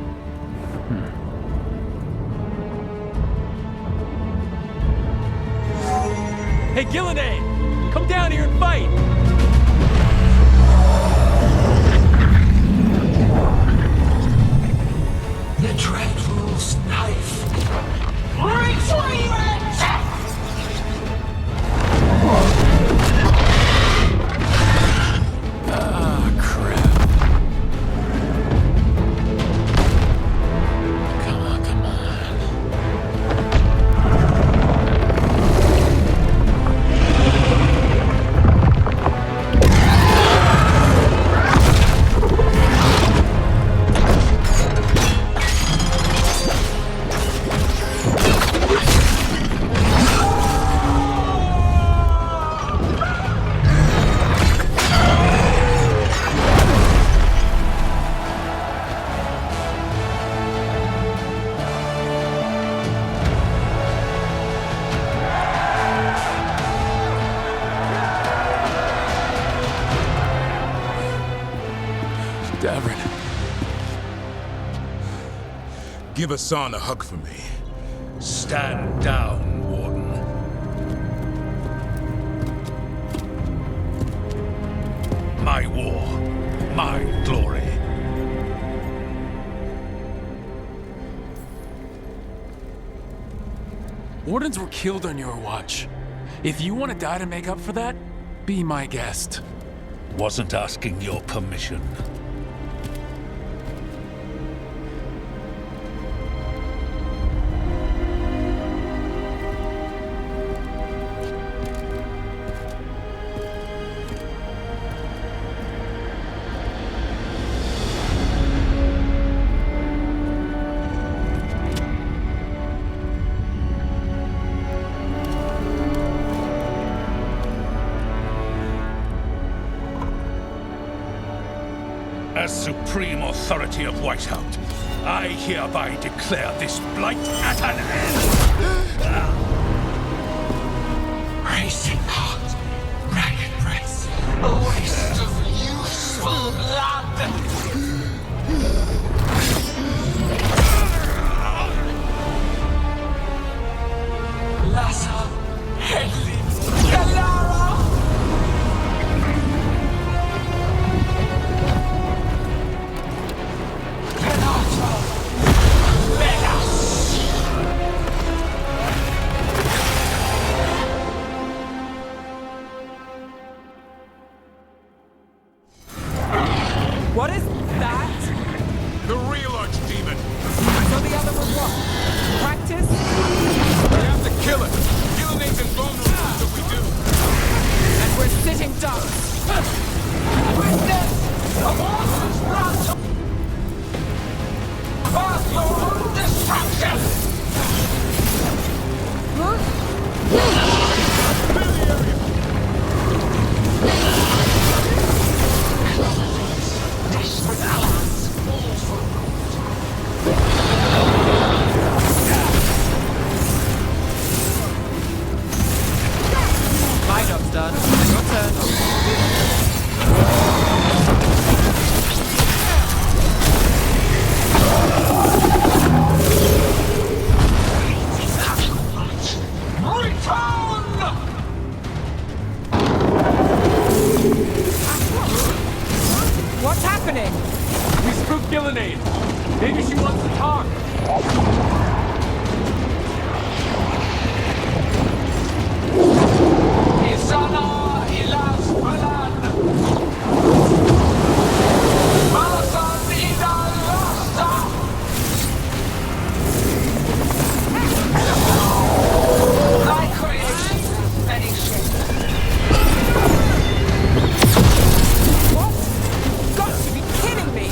Hey, Gillenane! Come down here and fight! The Dreadful's knife. Traiçoeiros! Ah, crap. Come on, come on. Davrin. Give Asan a hug for me. Stand down, Warden. My war, my glory. Wardens were killed on your watch. If you want to die to make up for that, be my guest. Wasn't asking your permission. As supreme authority of Whitehound, I hereby declare this blight at an end! Racing heart, ragged race, a waste of useful blood! Lassa, Headley, Galara! What is that? The real archdemon! So the other was what? Practice? We have to kill it! Killing ain't invulnerable until we do! And we're sitting ducks! Witness the monster's wrath! Birth your own destruction! Clear the area! Desperate allies fall for My job's done. Your turn. What's happening? We spooked Gillenade. Maybe she wants to talk. Isana ilas balan. Malasan idal lasta. Thy creation has many shapes. What? You've got to be kidding me!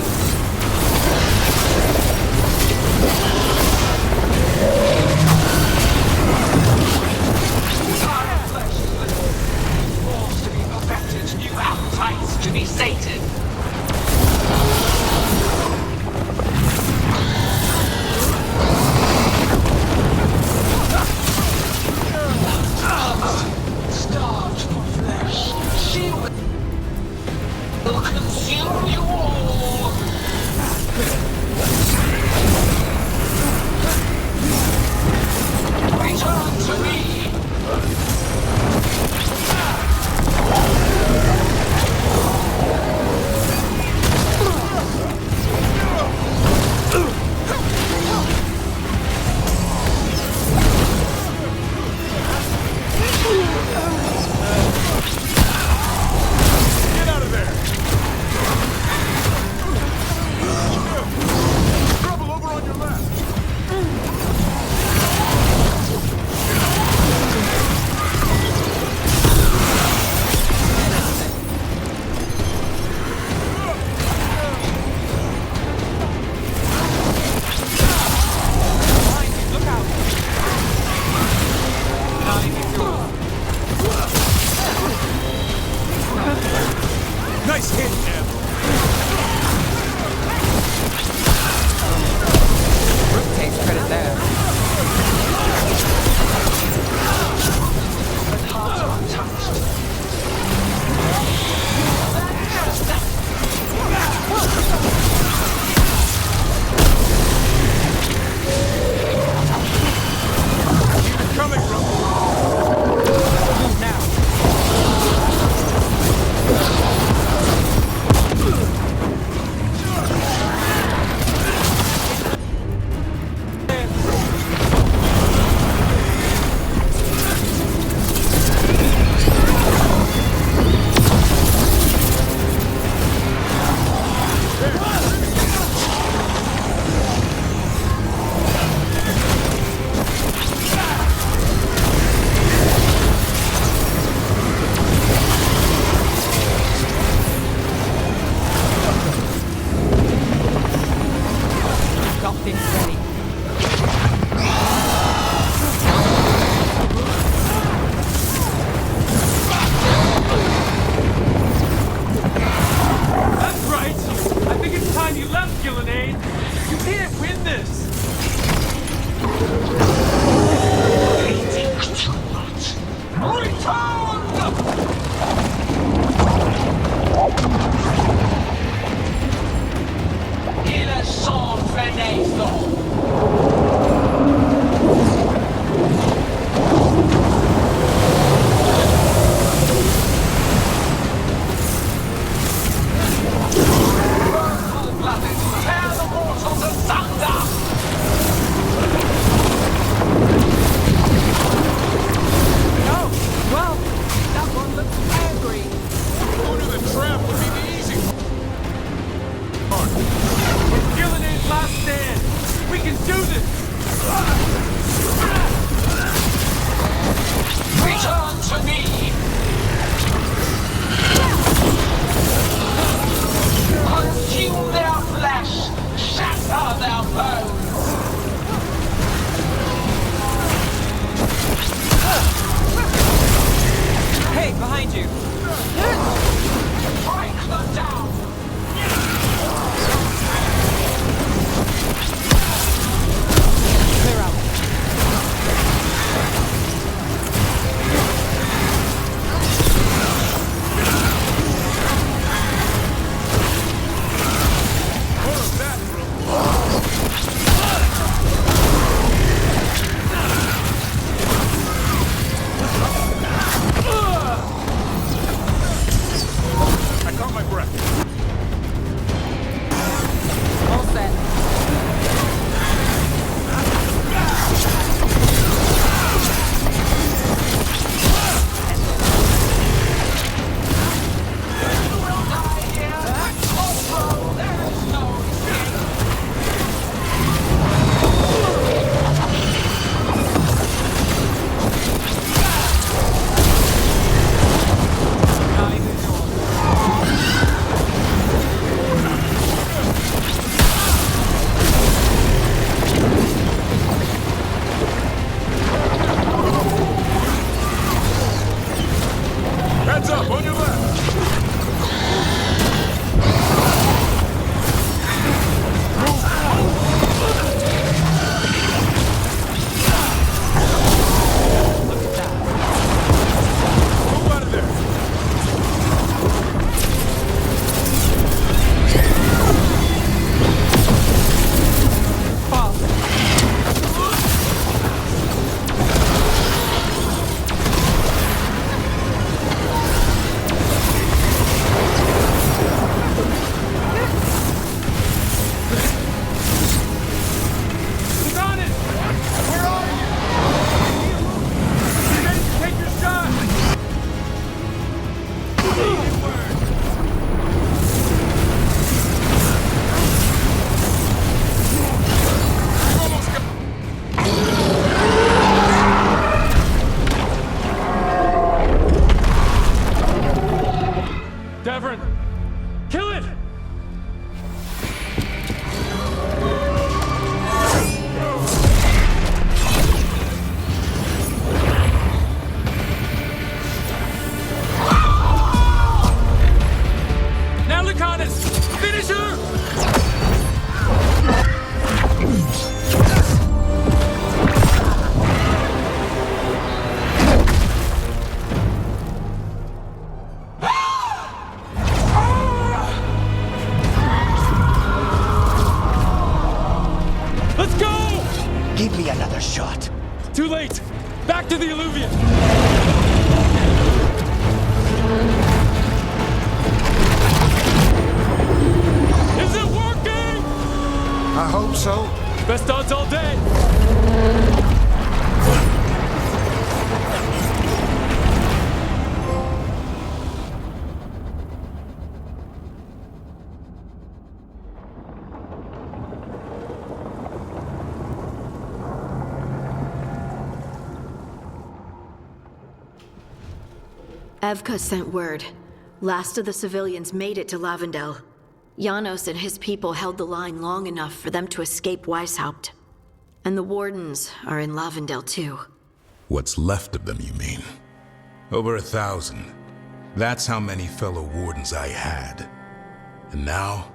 Return to me! Consume their flesh! Shatter their bones! Hey, behind you! Break them down! Clear out. I caught my breath. All set. Heads up, on your left. Move out of there. Take your shot! Devrin! Kill it! Now Lucanus! Finish her! Let's go! Give me another shot. Too late! Back to the alluvion! Is it working? I hope so. Best odds all day! Evka sent word. Last of the civilians made it to Lavendel. Janos and his people held the line long enough for them to escape Weishaupt. And the Wardens are in Lavendel too. What's left of them, you mean? Over 1,000. That's how many fellow Wardens I had. And now,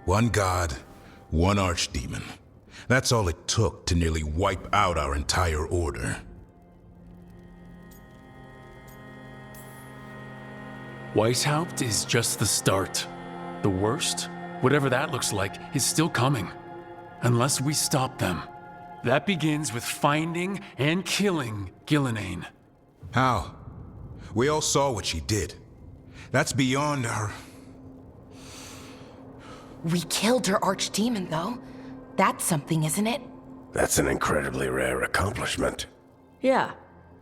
one god, one archdemon. That's all it took to nearly wipe out our entire order. Weishaupt is just the start. The worst, whatever that looks like, is still coming. Unless we stop them. That begins with finding and killing Gillenane. How? We all saw what she did. That's beyond our... We killed her archdemon, though. That's something, isn't it? That's an incredibly rare accomplishment. Yeah,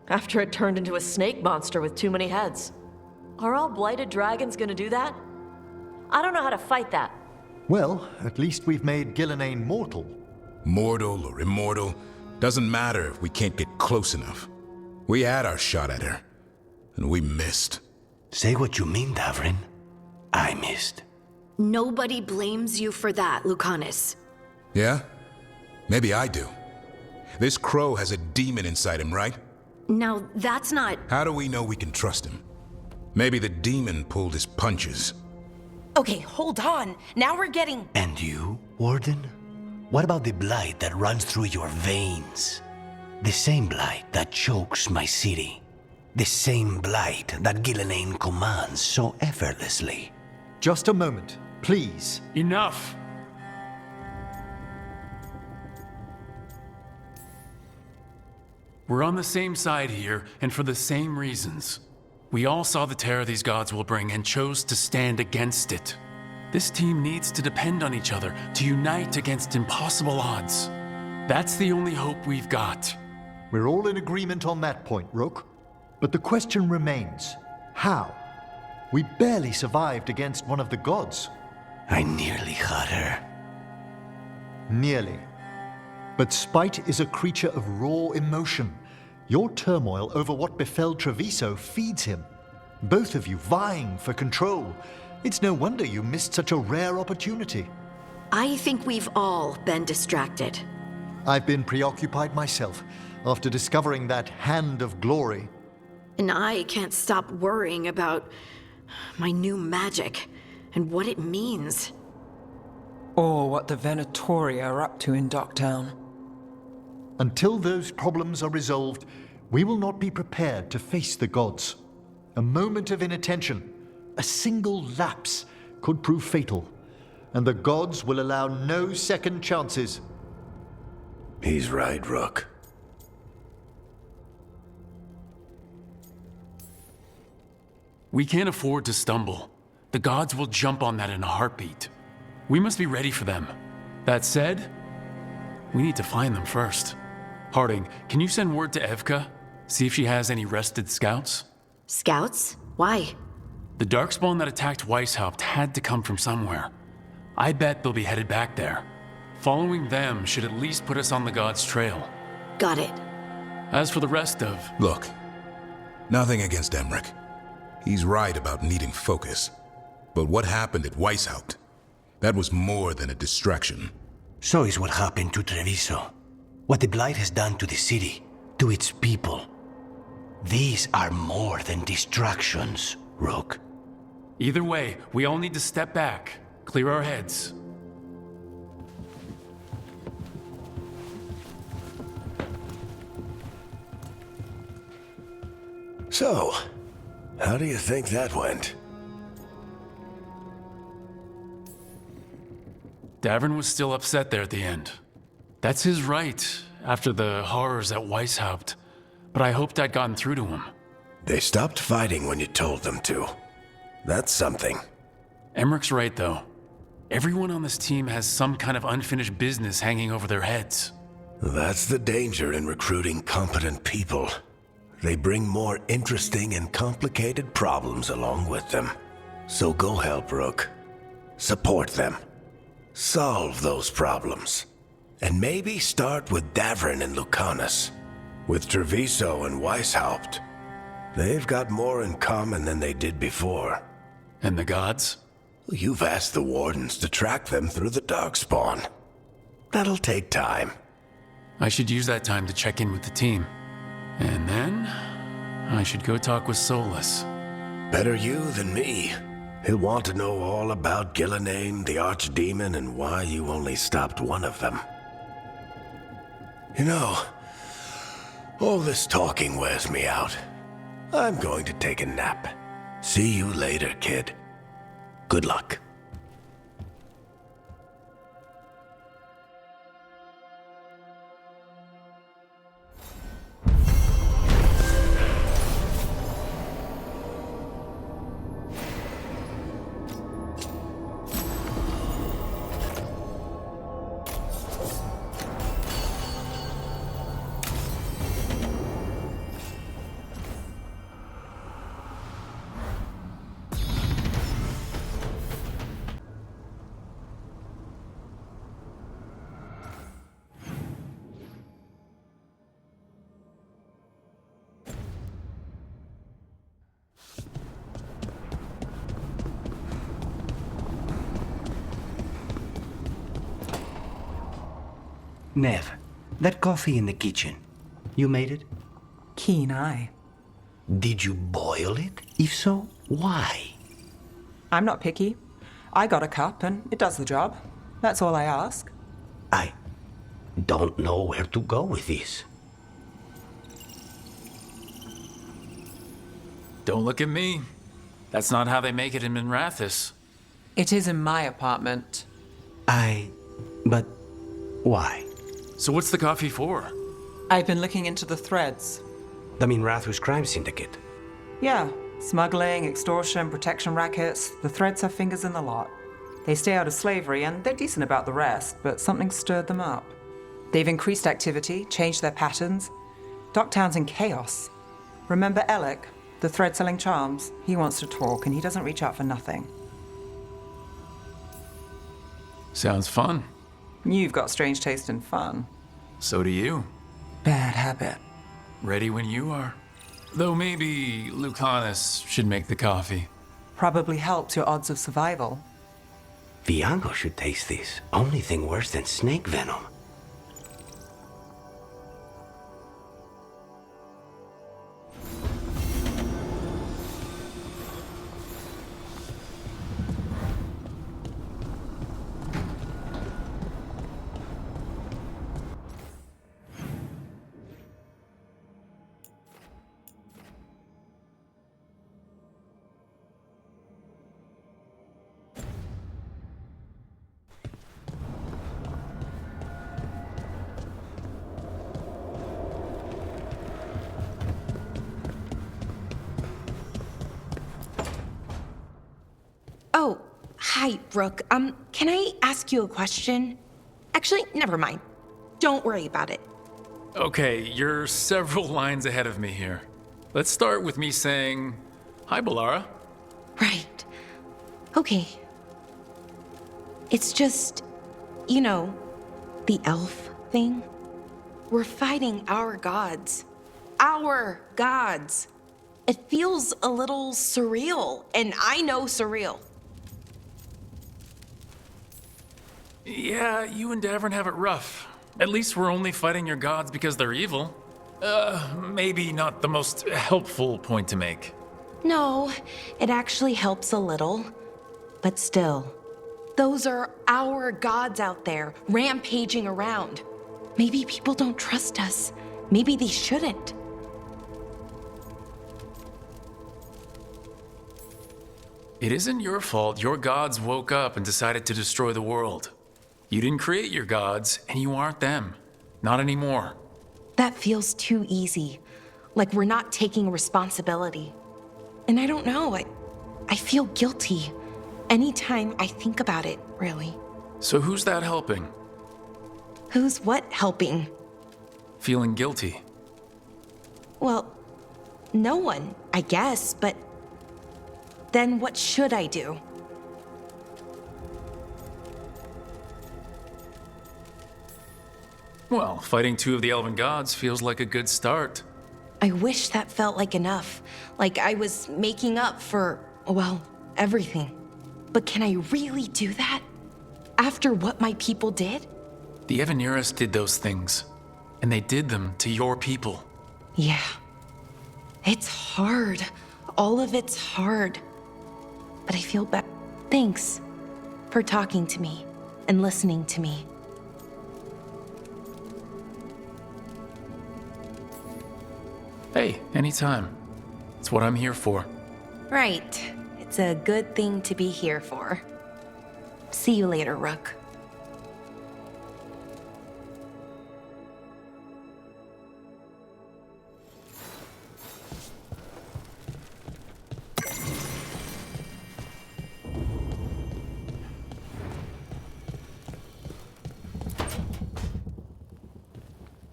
after it turned into a snake monster with too many heads. Are all blighted dragons gonna do that? I don't know how to fight that. Well, at least we've made Gillenane mortal. Mortal or immortal, doesn't matter if we can't get close enough. We had our shot at her, and we missed. Say what you mean, Davrin. I missed. Nobody blames you for that, Lucanus. Yeah? Maybe I do. This crow has a demon inside him, right? Now, that's not... How do we know we can trust him? Maybe the demon pulled his punches. Okay, hold on. Now we're getting... And you, Warden? What about the blight that runs through your veins? The same blight that chokes my city. The same blight that Gillenane commands so effortlessly. Just a moment, please. Enough! We're on the same side here, and for the same reasons. We all saw the terror these gods will bring and chose to stand against it. This team needs to depend on each other, to unite against impossible odds. That's the only hope we've got. We're all in agreement on that point, Rook. But the question remains, how? We barely survived against one of the gods. I nearly had her. Nearly. But spite is a creature of raw emotion. Your turmoil over what befell Treviso feeds him. Both of you vying for control. It's no wonder you missed such a rare opportunity. I think we've all been distracted. I've been preoccupied myself after discovering that hand of glory. And I can't stop worrying about my new magic and what it means. Or what the Venatoria are up to in Docktown. Until those problems are resolved, we will not be prepared to face the gods. A moment of inattention, a single lapse, could prove fatal, and the gods will allow no second chances. He's right, Rook. We can't afford to stumble. The gods will jump on that in a heartbeat. We must be ready for them. That said, we need to find them first. Harding, can you send word to Evka? See if she has any rested scouts? Scouts? Why? The darkspawn that attacked Weishaupt had to come from somewhere. I bet they'll be headed back there. Following them should at least put us on the gods' trail. Got it. As for the rest of... Look, nothing against Emmerich. He's right about needing focus. But what happened at Weishaupt? That was more than a distraction. So is what happened to Treviso. What the Blight has done to the city, to its people. These are more than distractions, Rook. Either way, we all need to step back, clear our heads. So, how do you think that went? Davrin was still upset there at the end. That's his right, after the horrors at Weishaupt. But I hoped I'd gotten through to him. They stopped fighting when you told them to. That's something. Emmerich's right, though. Everyone on this team has some kind of unfinished business hanging over their heads. That's the danger in recruiting competent people. They bring more interesting and complicated problems along with them. So go help, Rook. Support them. Solve those problems. And maybe start with Davrin and Lucanus. With Treviso and Weishaupt, they've got more in common than they did before. And the gods? You've asked the Wardens to track them through the Darkspawn. That'll take time. I should use that time to check in with the team. And then, I should go talk with Solus. Better you than me. He'll want to know all about Gillenane, the Archdemon, and why you only stopped one of them. You know, all this talking wears me out. I'm going to take a nap. See you later, kid. Good luck. Nev, that coffee in the kitchen, you made it? Keen eye. Did you boil it? If so, why? I'm not picky. I got a cup and it does the job. That's all I ask. I don't know where to go with this. Don't look at me. That's not how they make it in Minrathis. It is in my apartment. But why? So what's the coffee for? I've been looking into the threads. The Minrathus crime syndicate. Yeah, smuggling, extortion, protection rackets. The threads have fingers in the lot. They stay out of slavery and they're decent about the rest, but something stirred them up. They've increased activity, changed their patterns. Docktown's in chaos. Remember Alec, the thread-selling charms? He wants to talk and he doesn't reach out for nothing. Sounds fun. You've got strange taste in fun. So do you. Bad habit. Ready when you are. Though maybe Lucanus should make the coffee. Probably helps your odds of survival. Viango should taste this. Only thing worse than snake venom. Oh, hi, Rook. Can I ask you a question? Actually, never mind. Don't worry about it. Okay, you're several lines ahead of me here. Let's start with me saying, hi, Balara. Right. Okay. It's just, you know, the elf thing. We're fighting our gods. Our gods. It feels a little surreal, and I know surreal. Yeah, you and Davern have it rough. At least we're only fighting your gods because they're evil. Maybe not the most helpful point to make. No, it actually helps a little. But still, those are our gods out there, rampaging around. Maybe people don't trust us. Maybe they shouldn't. It isn't your fault your gods woke up and decided to destroy the world. You didn't create your gods, and you aren't them. Not anymore. That feels too easy. Like we're not taking responsibility. And I don't know, I feel guilty. Anytime I think about it, really. So who's that helping? Who's what helping? Feeling guilty. Well, no one, I guess, but then what should I do? Well, fighting two of the elven gods feels like a good start. I wish that felt like enough. Like I was making up for, well, everything. But can I really do that? After what my people did? The Evaneris did those things, and they did them to your people. Yeah. It's hard. All of it's hard. But I feel bad. Thanks for talking to me and listening to me. Hey, anytime. It's what I'm here for. Right. It's a good thing to be here for. See you later, Rook.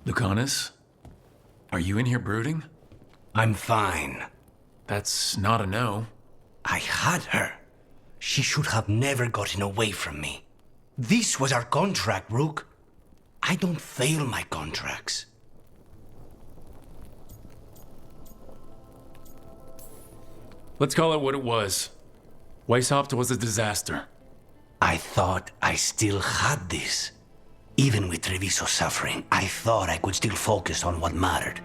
Lucanus? Are you in here brooding? I'm fine. That's not a no. I had her. She should have never gotten away from me. This was our contract, Rook. I don't fail my contracts. Let's call it what it was. Weishaupt was a disaster. I thought I still had this. Even with Treviso suffering, I thought I could still focus on what mattered.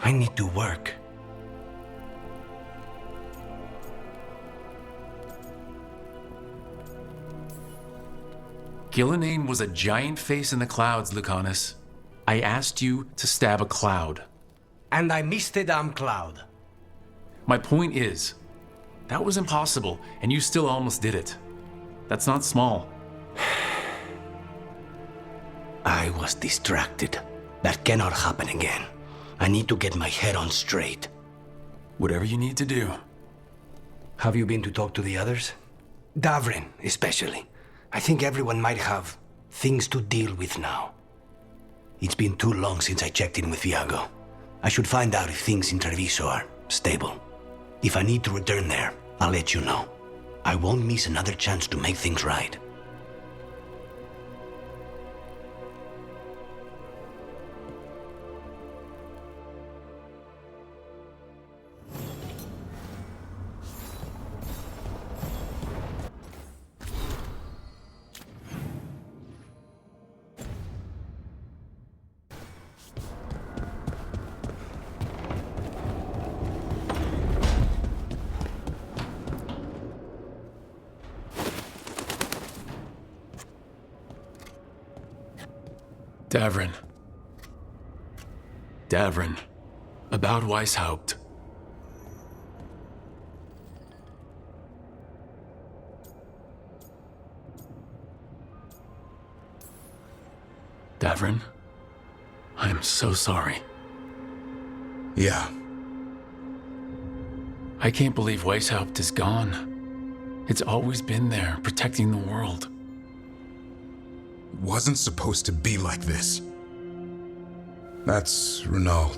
I need to work. Gillenane was a giant face in the clouds, Lucanus. I asked you to stab a cloud. And I missed the damn cloud. My point is, that was impossible, and you still almost did it. That's not small. I was distracted. That cannot happen again. I need to get my head on straight. Whatever you need to do. Have you been to talk to the others? Davrin, especially. I think everyone might have things to deal with now. It's been too long since I checked in with Viago. I should find out if things in Treviso are stable. If I need to return there, I'll let you know. I won't miss another chance to make things right. Davrin. Davrin. About Weishaupt. Davrin, I am so sorry. Yeah. I can't believe Weishaupt is gone. It's always been there, protecting the world. It wasn't supposed to be like this. That's Renaud.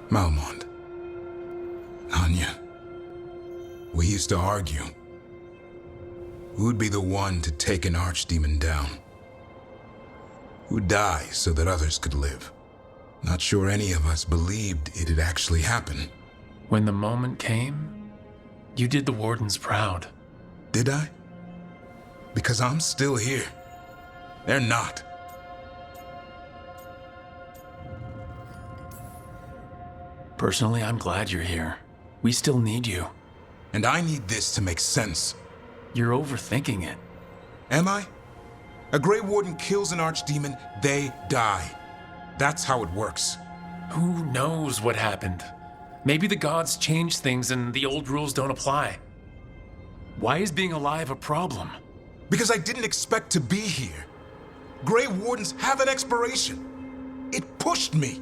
Malmond. Anya. We used to argue. Who'd be the one to take an archdemon down? Who'd die so that others could live? Not sure any of us believed it'd actually happen. When the moment came, you did the Wardens proud. Did I? Because I'm still here. They're not. Personally, I'm glad you're here. We still need you. And I need this to make sense. You're overthinking it. Am I? A Grey Warden kills an archdemon, they die. That's how it works. Who knows what happened? Maybe the gods changed things and the old rules don't apply. Why is being alive a problem? Because I didn't expect to be here. Grey Wardens have an expiration. It pushed me.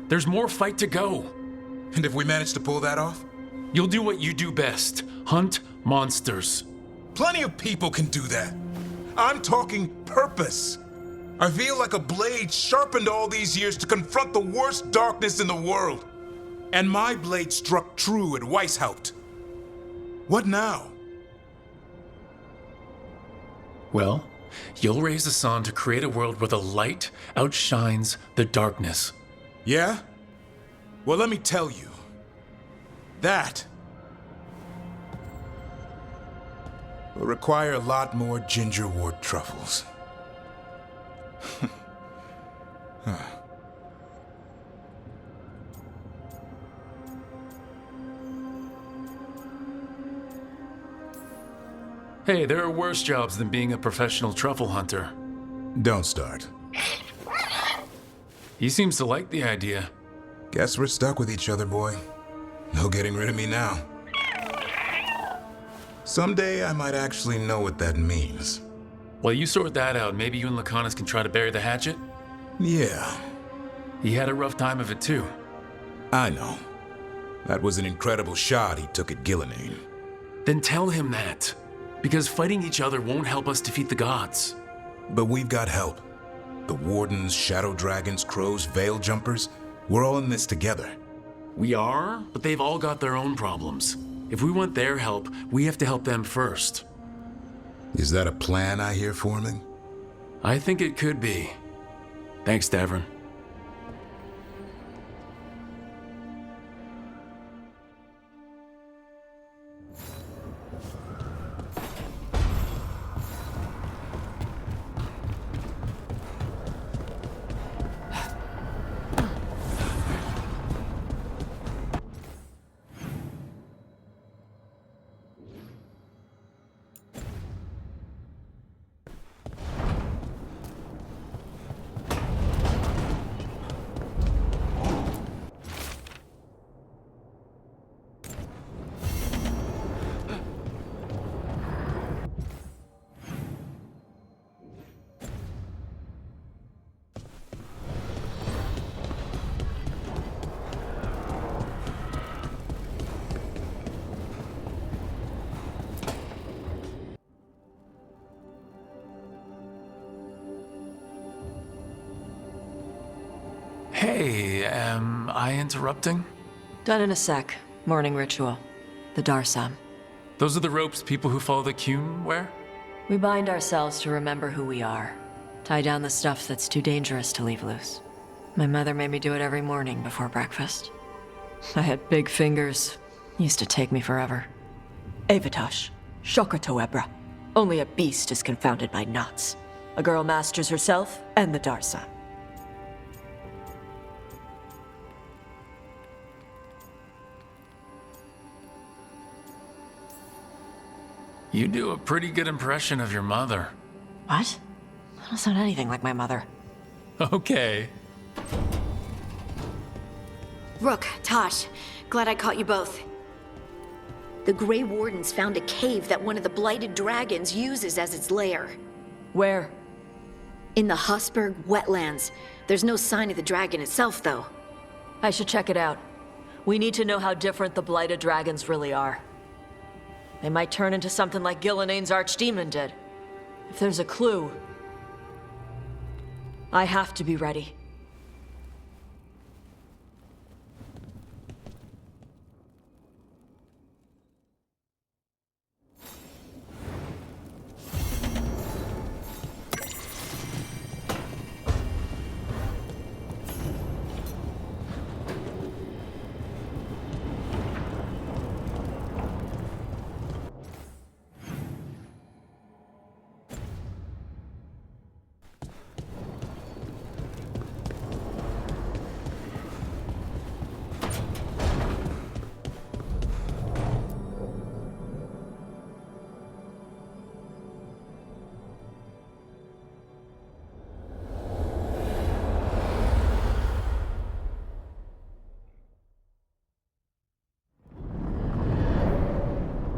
There's more fight to go. And if we manage to pull that off? You'll do what you do best. Hunt monsters. Plenty of people can do that. I'm talking purpose. I feel like a blade sharpened all these years to confront the worst darkness in the world. And my blade struck true at Weishaupt. What now? Well, you'll raise the sun to create a world where the light outshines the darkness. Yeah? Well, let me tell you. That will require a lot more gingerwort truffles. Huh. Hey, there are worse jobs than being a professional truffle hunter. Don't start. He seems to like the idea. Guess we're stuck with each other, boy. No getting rid of me now. Someday I might actually know what that means. While you sort that out, maybe you and Lucanus can try to bury the hatchet? Yeah. He had a rough time of it too. I know. That was an incredible shot he took at Gillenane. Then tell him that. Because fighting each other won't help us defeat the gods. But we've got help. The Wardens, Shadow Dragons, Crows, Veil Jumpers, we're all in this together. We are, but they've all got their own problems. If we want their help, we have to help them first. Is that a plan I hear forming? I think it could be. Thanks, Davrin. Hey, am I interrupting? Done in a sec. Morning ritual. The Darsam. Those are the ropes people who follow the Qun wear? We bind ourselves to remember who we are. Tie down the stuff that's too dangerous to leave loose. My mother made me do it every morning before breakfast. I had big fingers. Used to take me forever. Avatash. Shokratoebra. Only a beast is confounded by knots. A girl masters herself and the Darsam. You do a pretty good impression of your mother. What? I don't sound anything like my mother. Okay. Rook, Tosh, glad I caught you both. The Grey Wardens found a cave that one of the blighted dragons uses as its lair. Where? In the Husberg wetlands. There's no sign of the dragon itself, though. I should check it out. We need to know how different the blighted dragons really are. They might turn into something like Gilnenane's archdemon did. If there's a clue, I have to be ready.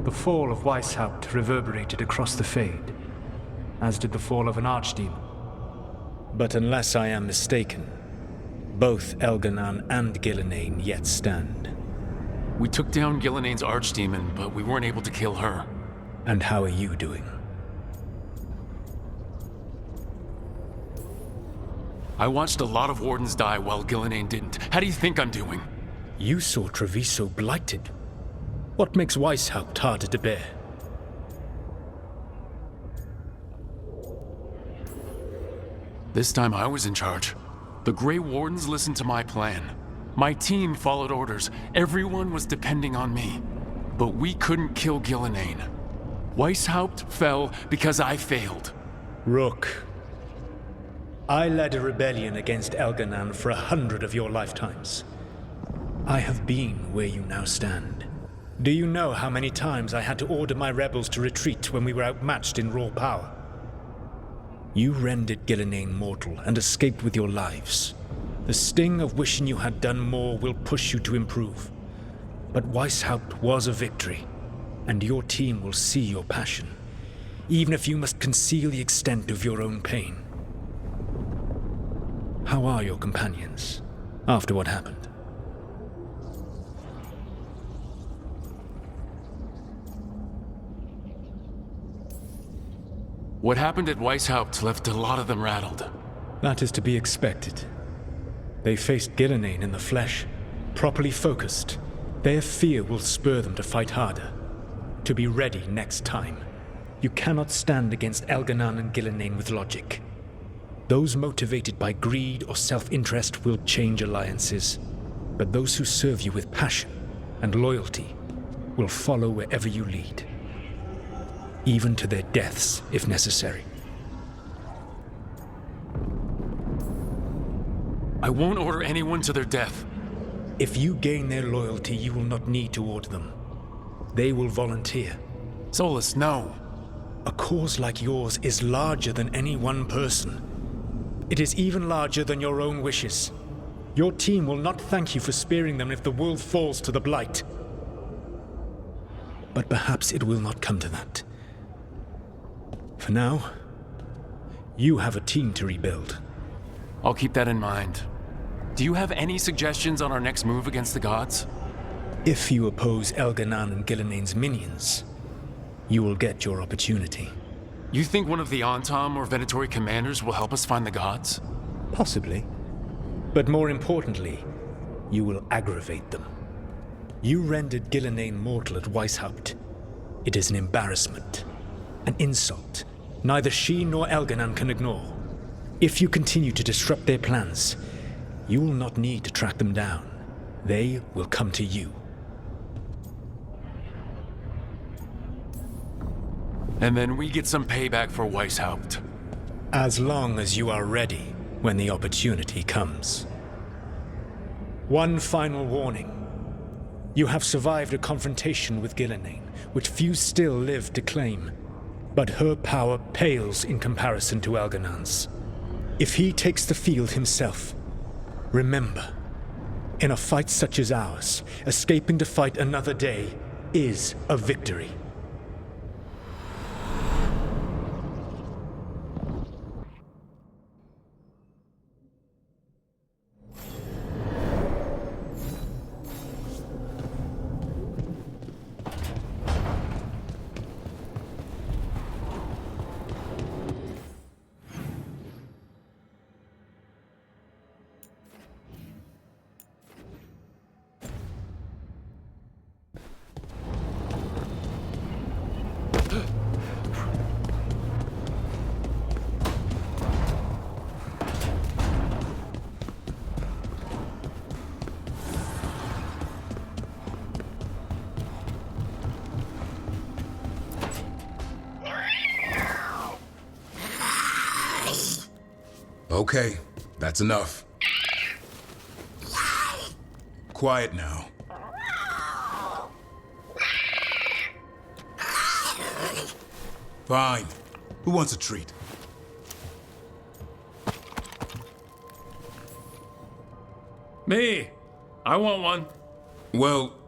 The fall of Weishaupt reverberated across the Fade, as did the fall of an archdemon. But unless I am mistaken, both Elganan and Gillenane yet stand. We took down Gilnenane's archdemon, but we weren't able to kill her. And how are you doing? I watched a lot of Wardens die while Gillenane didn't. How do you think I'm doing? You saw Treviso blighted. What makes Weishaupt harder to bear? This time I was in charge. The Grey Wardens listened to my plan. My team followed orders. Everyone was depending on me. But we couldn't kill Gillenane. Weishaupt fell because I failed. Rook, I led a rebellion against Elganan for 100 of your lifetimes. I have been where you now stand. Do you know how many times I had to order my rebels to retreat when we were outmatched in raw power? You rendered Gillenane mortal and escaped with your lives. The sting of wishing you had done more will push you to improve. But Weishaupt was a victory, and your team will see your passion, even if you must conceal the extent of your own pain. How are your companions, after what happened? What happened at Weishaupt left a lot of them rattled. That is to be expected. They faced Gillenane in the flesh, properly focused. Their fear will spur them to fight harder, to be ready next time. You cannot stand against Elganan and Gillenane with logic. Those motivated by greed or self-interest will change alliances, but those who serve you with passion and loyalty will follow wherever you lead, even to their deaths if necessary. I won't order anyone to their death. If you gain their loyalty, you will not need to order them. They will volunteer. Solus, no. A cause like yours is larger than any one person. It is even larger than your own wishes. Your team will not thank you for sparing them if the world falls to the Blight. But perhaps it will not come to that. For now, you have a team to rebuild. I'll keep that in mind. Do you have any suggestions on our next move against the gods? If you oppose Elganan and Gillenane's minions, you will get your opportunity. You think one of the Antom or Venatori commanders will help us find the gods? Possibly. But more importantly, you will aggravate them. You rendered Gillenane mortal at Weishaupt. It is an embarrassment, an insult neither she nor Elganan can ignore. If you continue to disrupt their plans, you will not need to track them down. They will come to you. And then we get some payback for Weishaupt. As long as you are ready when the opportunity comes. One final warning. You have survived a confrontation with Gillenane, which few still live to claim. But her power pales in comparison to Elganan's. If he takes the field himself, remember, in a fight such as ours, escaping to fight another day is a victory. Okay, that's enough. Quiet now. Fine. Who wants a treat? Me! I want one. Well,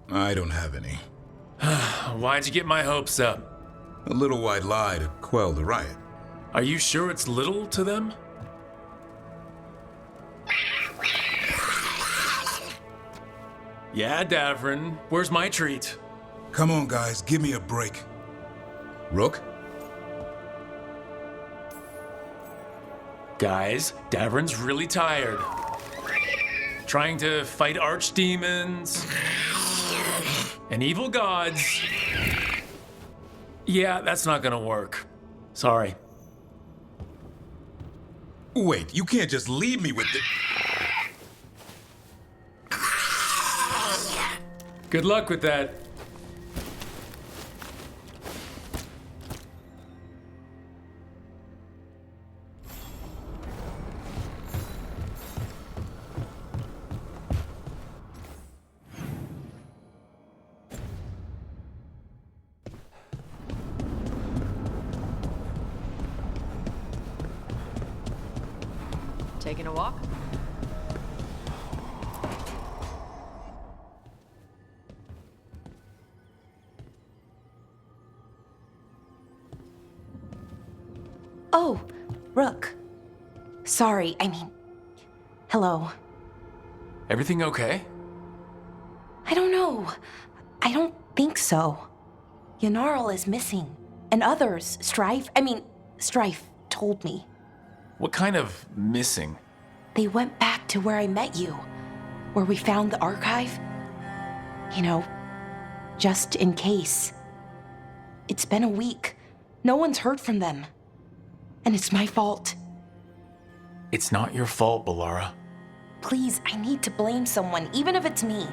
I don't have any. Why'd you get my hopes up? A little white lie to quell the riot. Are you sure it's little to them? Yeah, Davrin, where's my treat? Come on, guys, give me a break. Rook? Guys, Davrin's really tired. Trying to fight archdemons and evil gods. Yeah, that's not gonna work. Sorry. Wait, you can't just leave me with the... Good luck with that. Taking a walk? Oh, Rook. Sorry, hello. Everything okay? I don't know. I don't think so. Yanarl is missing. And others, Strife told me. What kind of missing? They went back to where I met you, where we found the archive. You know, just in case. It's been a week. No one's heard from them. And it's my fault. It's not your fault, Balara. Please, I need to blame someone, even if it's me.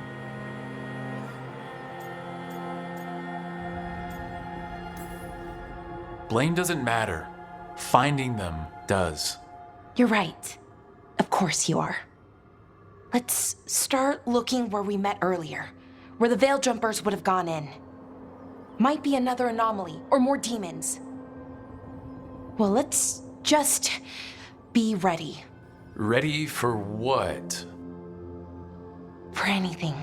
Blame doesn't matter. Finding them does. You're right. Of course you are. Let's start looking where we met earlier, where the Veil Jumpers would have gone in. Might be another anomaly, or more demons. Well, let's just be ready. Ready for what? For anything.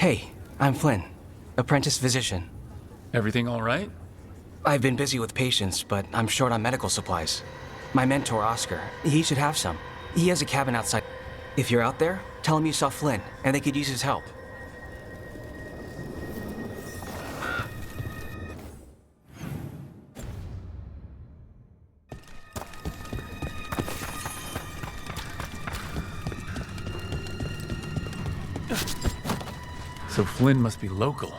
Hey, I'm Flynn, apprentice physician. Everything all right? I've been busy with patients, but I'm short on medical supplies. My mentor, Oscar, he should have some. He has a cabin outside. If you're out there, tell him you saw Flynn, and they could use his help. So Flynn must be local.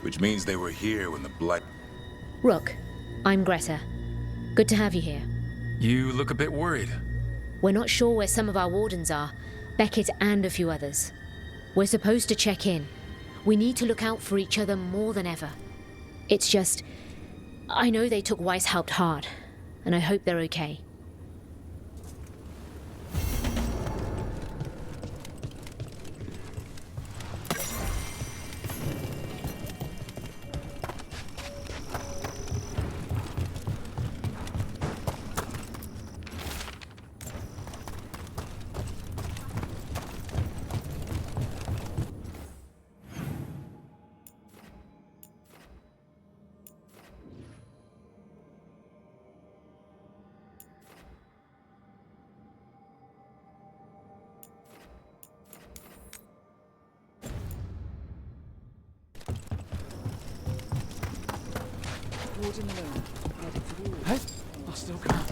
Which means they were here when the Blight... Rook, I'm Greta. Good to have you here. You look a bit worried. We're not sure where some of our wardens are, Beckett and a few others. We're supposed to check in. We need to look out for each other more than ever. It's just... I know they took Weishaupt hard, and I hope they're okay. Hey, I'll still come.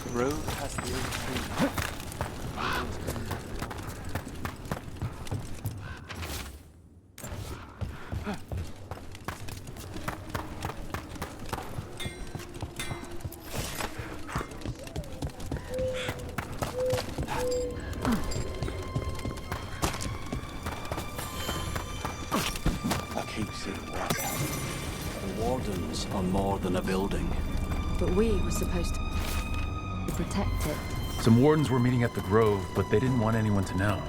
The road has the old tree. I keep seeing what's happening. The wardens are more than a building. But we were supposed to protect it. Some wardens were meeting at the Grove, but they didn't want anyone to know.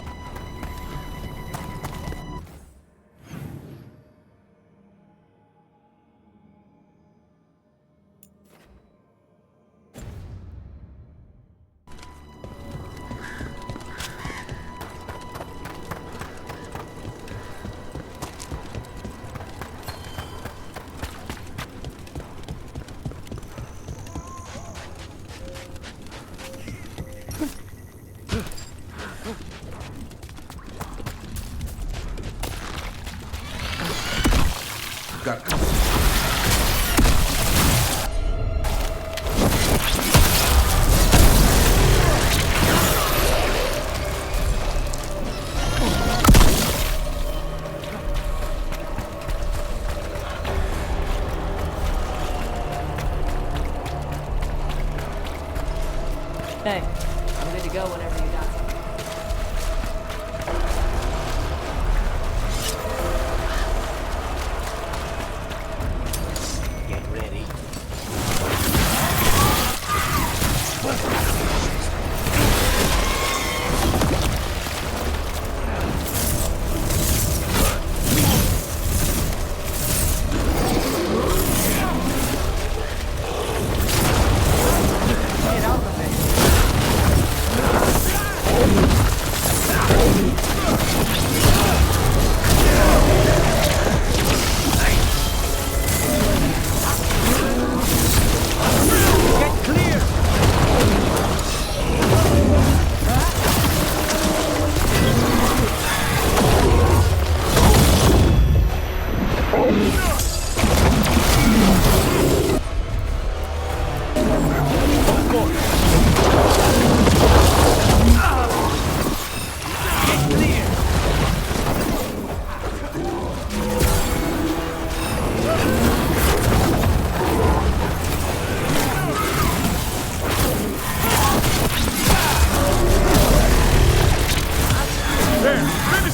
Got Hey, I'm good to go whenever you got something. Get ready. Get out of it.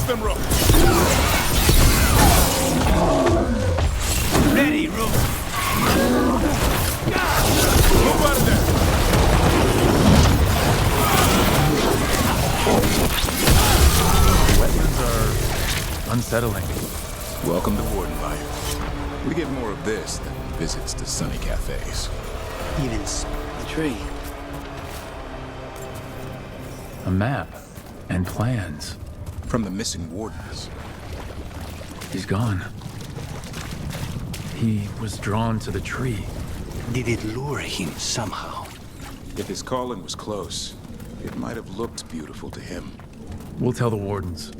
them, Rook! Ready, Rook! Move out of there! Wetlands are unsettling. Welcome to Warden Life. We get more of this than visits to sunny cafes. Even the tree. A map and plans. From the missing wardens. He's gone. He was drawn to the tree. Did it lure him somehow? If his calling was close, it might have looked beautiful to him. We'll tell the wardens.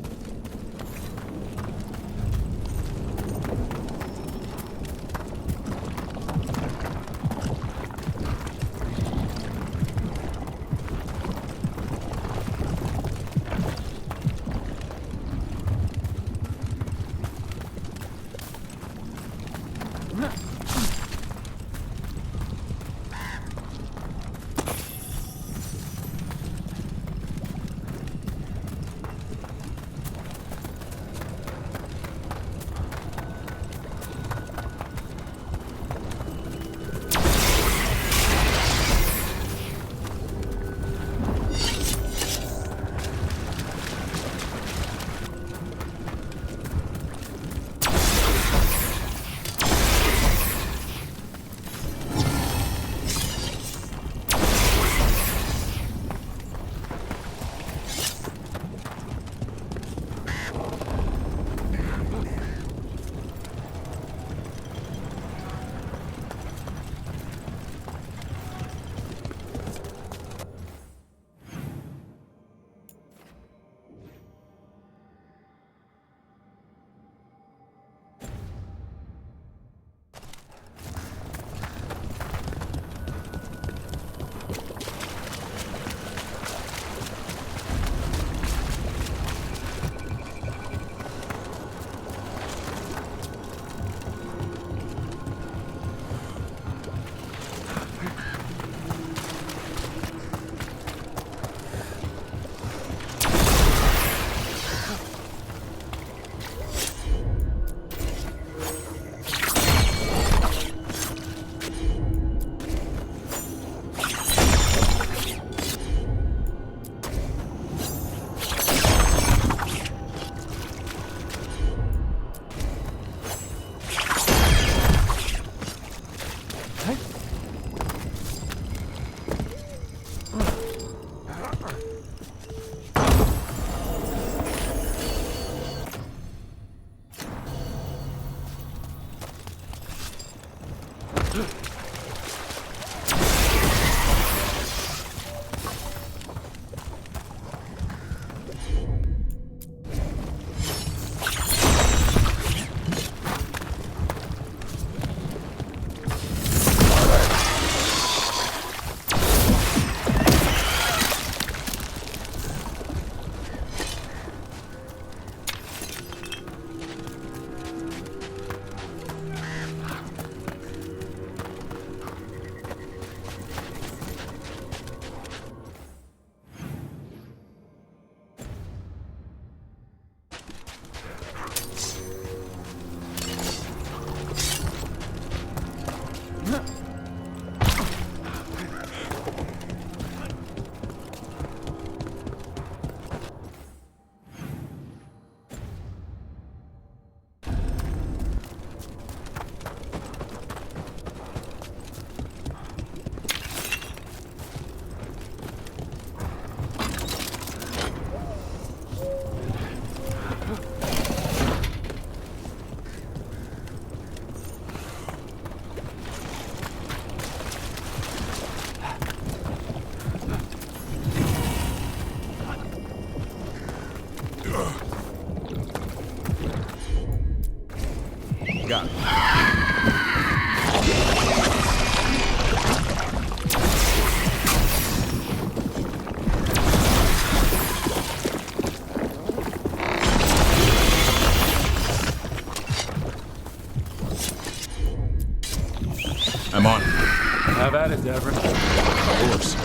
Got it. I'm on. Have at it, Devon. Of course.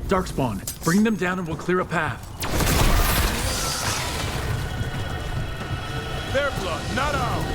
Darkspawn, bring them down and we'll clear a path. Their blood, not ours!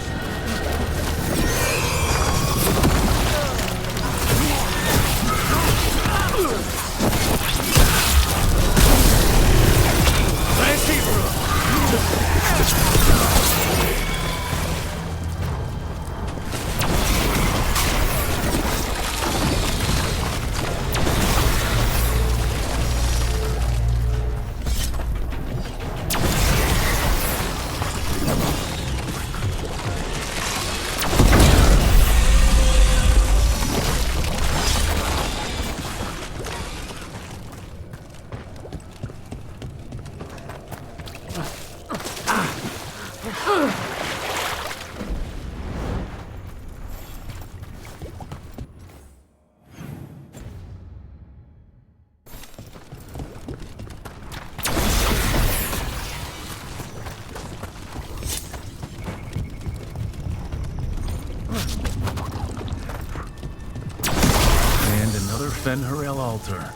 Fen'Harel altar.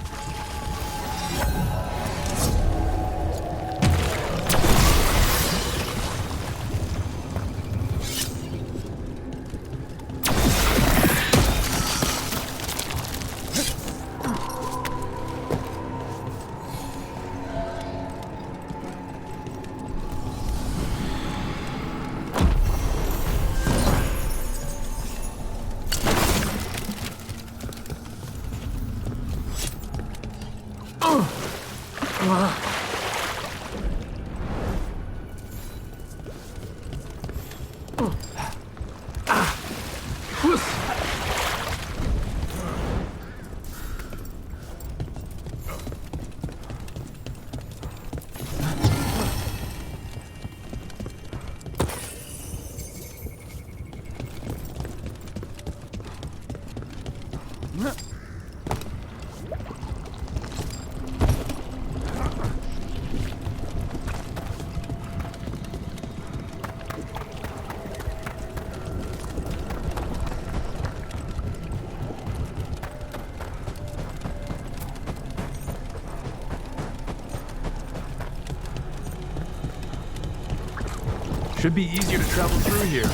Should be easier to travel through here.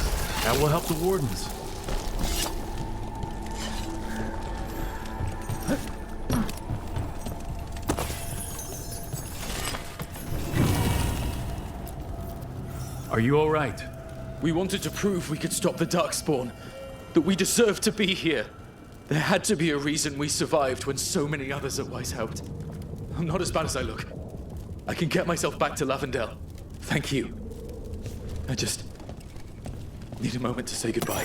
That will help the wardens. Are you all right? We wanted to prove we could stop the Darkspawn, that we deserve to be here. There had to be a reason we survived when so many others at Weiss helped. I'm not as bad as I look. I can get myself back to Lavendel. Thank you. I just need a moment to say goodbye.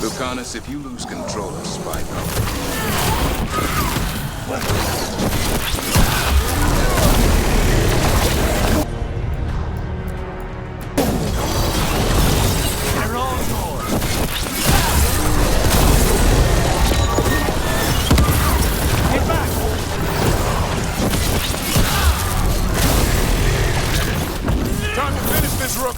Lucanus, if you lose control of Spike, They're all yours! Get back! Time to finish this, Rook!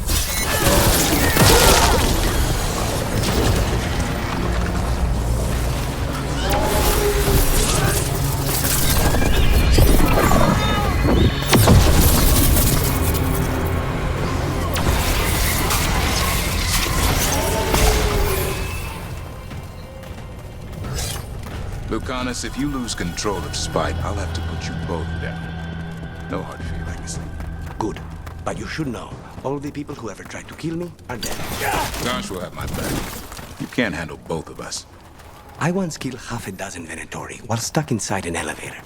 Lucanus, if you lose control of Spike, I'll have to put you both down. No hard feelings. Good. But you should know, all the people who ever tried to kill me are dead. Gosh will have my back. You can't handle both of us. I once killed half a dozen Venatori while stuck inside an elevator.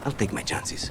I'll take my chances.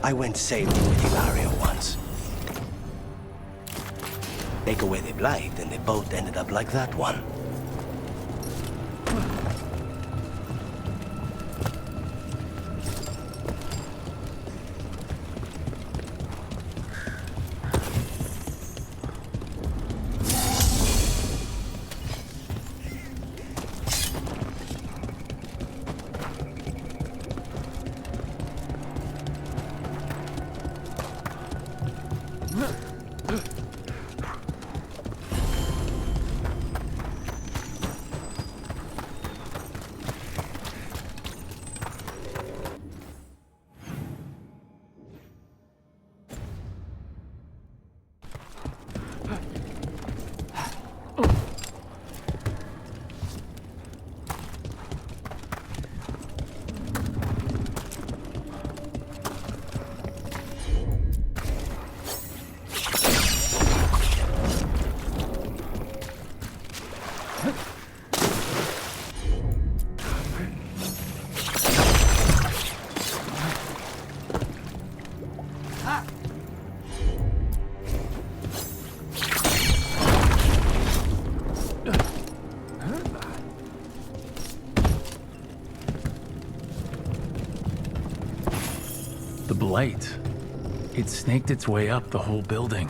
I went sailing with Hilario once. Take away the blight, and the boat ended up like that one. The blight. It snaked its way up the whole building.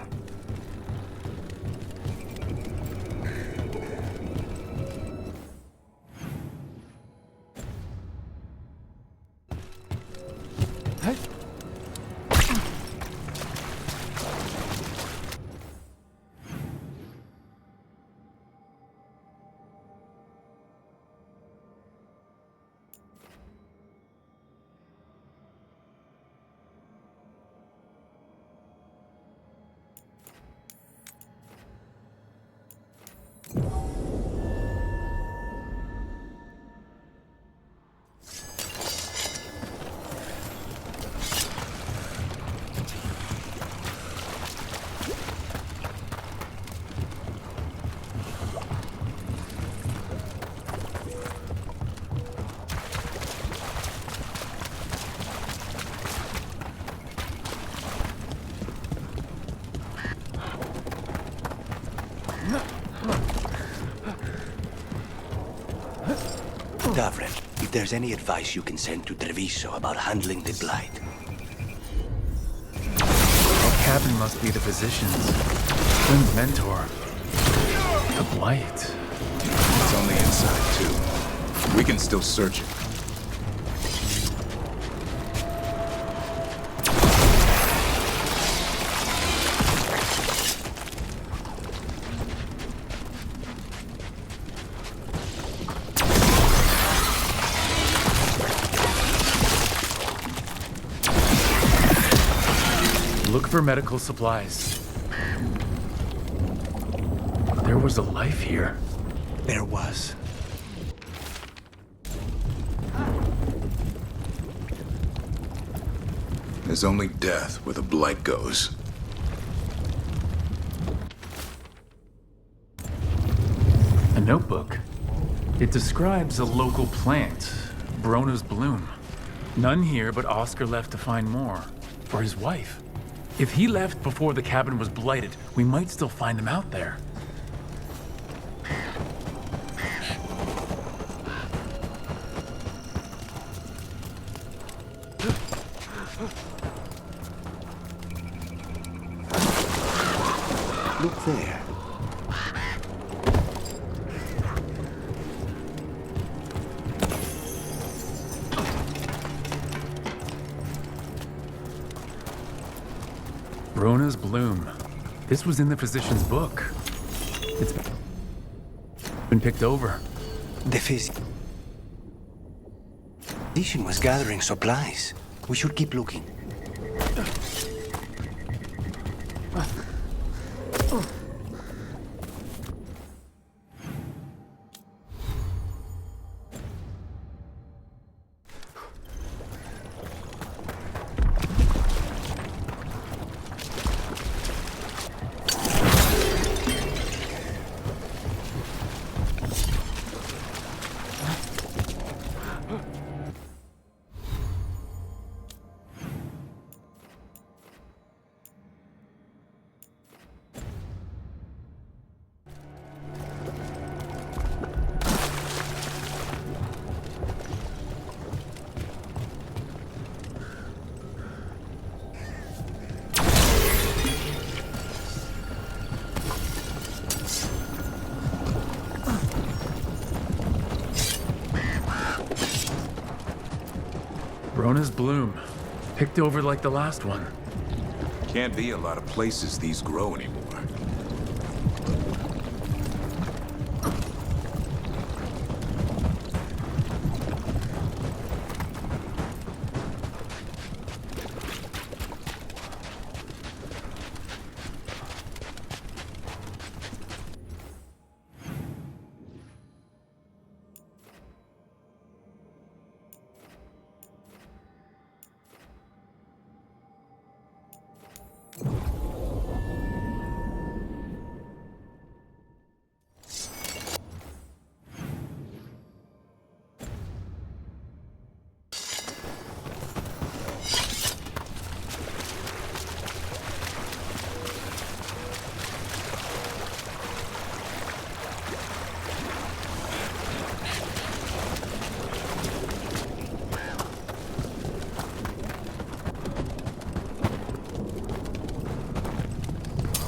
Davren, if there's any advice you can send to Treviso about handling the blight. That cabin must be the physician's. Flynn's mentor. The blight. It's on the inside, too. We can still search it. Look for medical supplies. There was a life here. There was. There's only death where the blight goes. A notebook. It describes a local plant, Brona's bloom. None here, but Oscar left to find more. For his wife. If he left before the cabin was blighted, we might still find him out there. Look there. Brona's bloom. This was in the physician's book. It's been picked over. The physician was gathering supplies. We should keep looking. Brona's bloom. Picked over like the last one. Can't be a lot of places these grow anymore.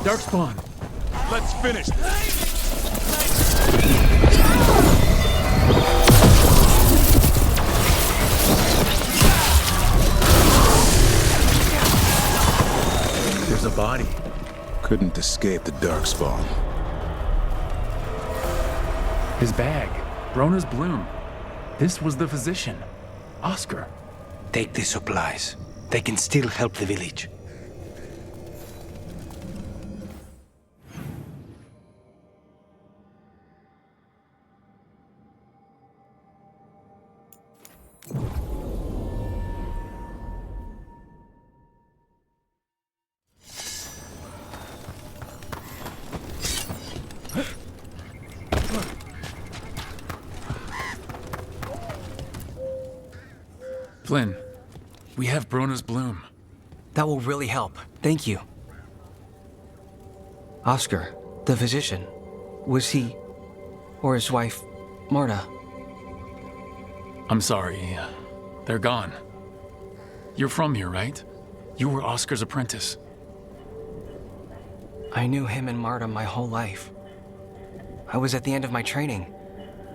Darkspawn! Let's finish this! There's a body. Couldn't escape the Darkspawn. His bag. Brona's bloom. This was the physician. Oscar. Take the supplies. They can still help the village. Flynn, we have Brona's bloom. That will really help. Thank you. Oscar, the physician, was he, or his wife, Marta? I'm sorry. They're gone. You're from here, right? You were Oscar's apprentice. I knew him and Marta my whole life. I was at the end of my training.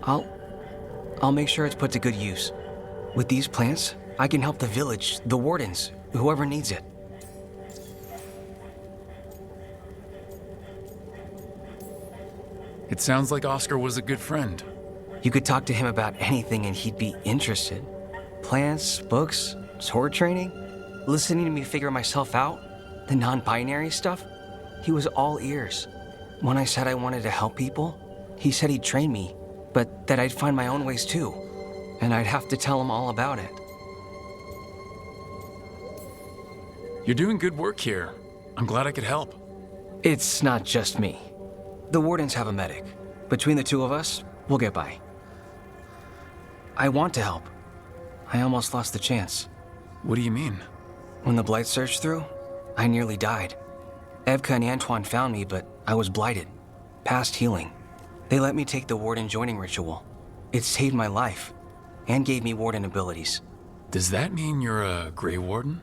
I'll make sure it's put to good use. With these plants, I can help the village, the wardens, whoever needs it. It sounds like Oscar was a good friend. You could talk to him about anything and he'd be interested. Plants, books, sword training, listening to me figure myself out, the non-binary stuff. He was all ears. When I said I wanted to help people, he said he'd train me, but that I'd find my own ways too. And I'd have to tell him all about it. You're doing good work here. I'm glad I could help. It's not just me. The wardens have a medic. Between the two of us, we'll get by. I want to help. I almost lost the chance. What do you mean? When the blight surged through, I nearly died. Evka and Antoine found me, but I was blighted. Past healing. They let me take the warden joining ritual. It saved my life, and gave me warden abilities. Does that mean you're a Grey Warden?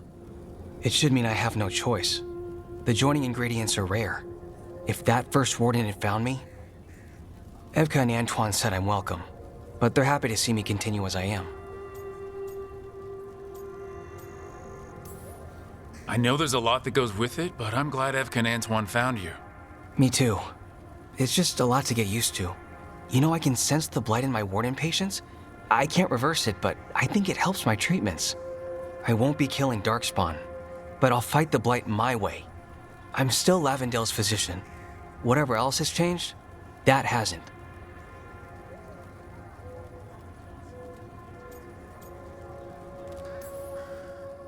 It should mean I have no choice. The joining ingredients are rare. If that first warden had found me... Evka and Antoine said I'm welcome, but they're happy to see me continue as I am. I know there's a lot that goes with it, but I'm glad Evka and Antoine found you. Me too. It's just a lot to get used to. You know, I can sense the blight in my warden patients. I can't reverse it, but I think it helps my treatments. I won't be killing Darkspawn, but I'll fight the blight my way. I'm still Lavendale's physician. Whatever else has changed, that hasn't.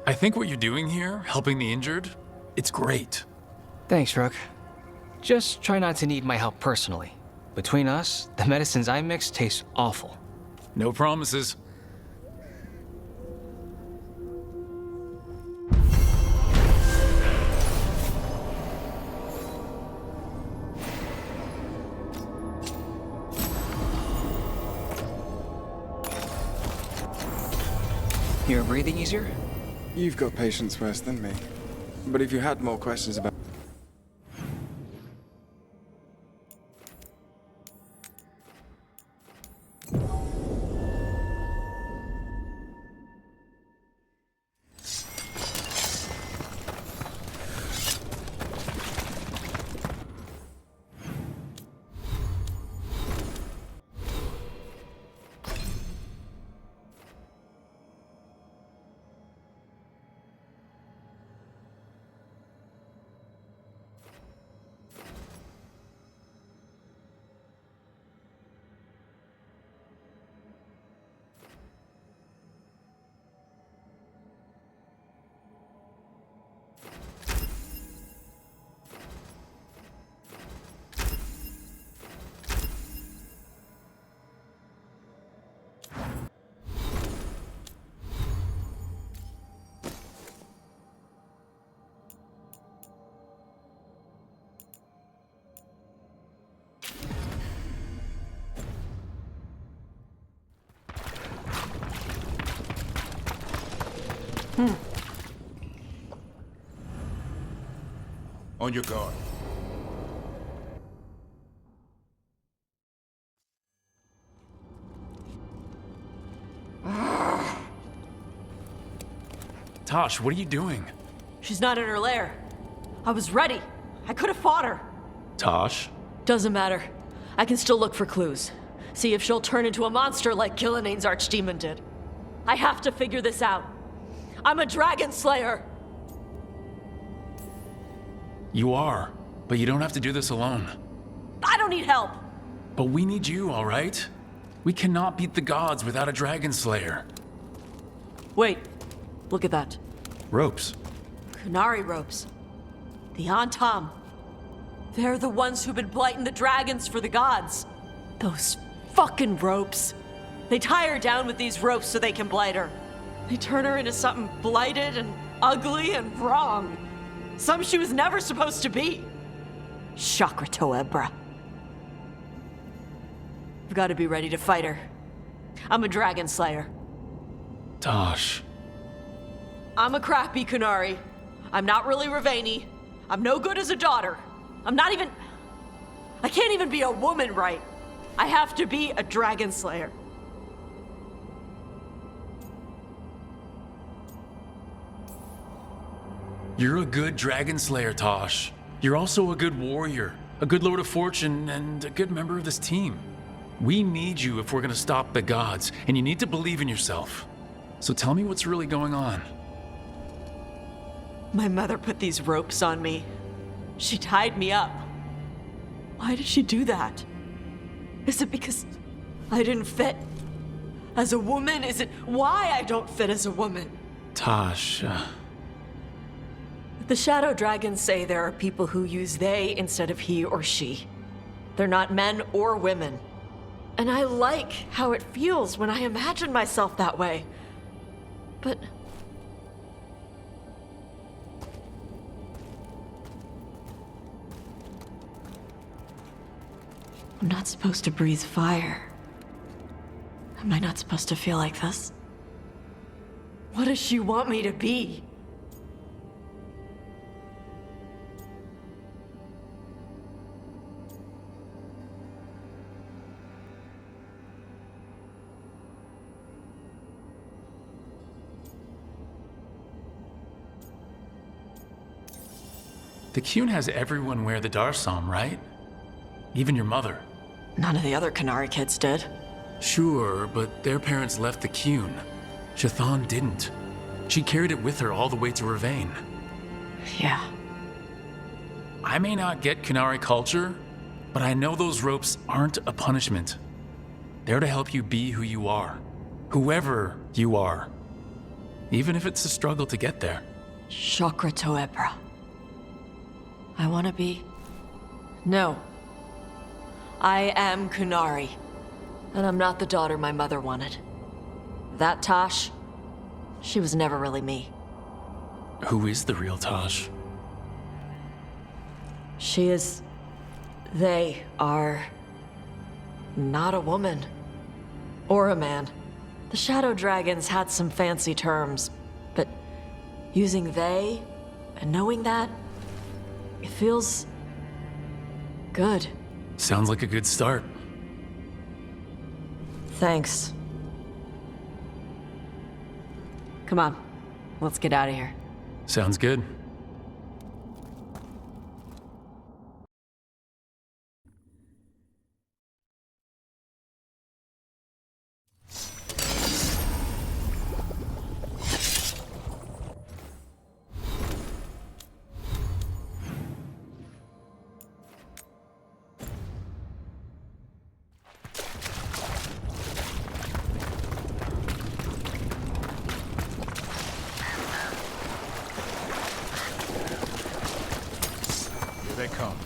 I think what you're doing here, helping the injured, it's great. Thanks, Rook. Just try not to need my help personally. Between us, the medicines I mix taste awful. No promises. You're breathing easier? You've got patience worse than me. But if you had more questions about... On your guard. Tosh, what are you doing? She's not in her lair. I was ready. I could have fought her. Tosh? Doesn't matter. I can still look for clues. See if she'll turn into a monster like Gillinea's archdemon did. I have to figure this out. I'm a dragon slayer. You are, but you don't have to do this alone. I don't need help. But we need you, all right? We cannot beat the gods without a dragon slayer. Wait. Look at that. Ropes. Qunari ropes. The Antam. They're the ones who've been blighting the dragons for the gods. Those fucking ropes. They tie her down with these ropes so they can blight her. They turn her into something blighted and ugly and wrong. Some she was never supposed to be. Chakra Toebra. I've got to be ready to fight her. I'm a dragon slayer. Tosh. I'm a crappy Qunari. I'm not really Ravani. I'm no good as a daughter. I can't even be a woman right. I have to be a dragon slayer. You're a good dragon slayer, Tosh. You're also a good warrior, a good lord of fortune, and a good member of this team. We need you if we're gonna stop the gods, and you need to believe in yourself. So tell me what's really going on. My mother put these ropes on me. She tied me up. Why did she do that? Is it because I didn't fit as a woman? Is it why I don't fit as a woman? Tosh, The shadow dragons say there are people who use they instead of he or she. They're not men or women. And I like how it feels when I imagine myself that way. But I'm not supposed to breathe fire. Am I not supposed to feel like this? What does she want me to be? the Qun has everyone wear the Darsam, right? Even your mother. None of the other Qunari kids did. Sure, but their parents left the Qun. Shathan didn't. She carried it with her all the way to Ravane. Yeah. I may not get Qunari culture, but I know those ropes aren't a punishment. They're to help you be who you are. Whoever you are. Even if it's a struggle to get there. Chakra Toebra. I want to be... No. I am Qunari. And I'm not the daughter my mother wanted. That Tosh, she was never really me. Who is the real Tosh? She is... They are... not a woman. Or a man. The Shadow Dragons had some fancy terms, but using they and knowing that, it feels good. Sounds like a good start. Thanks. Come on, let's get out of here. Sounds good. They come.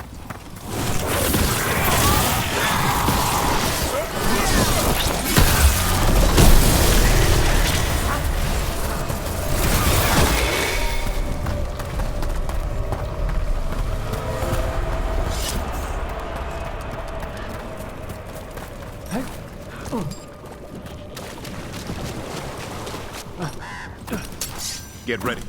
Get ready.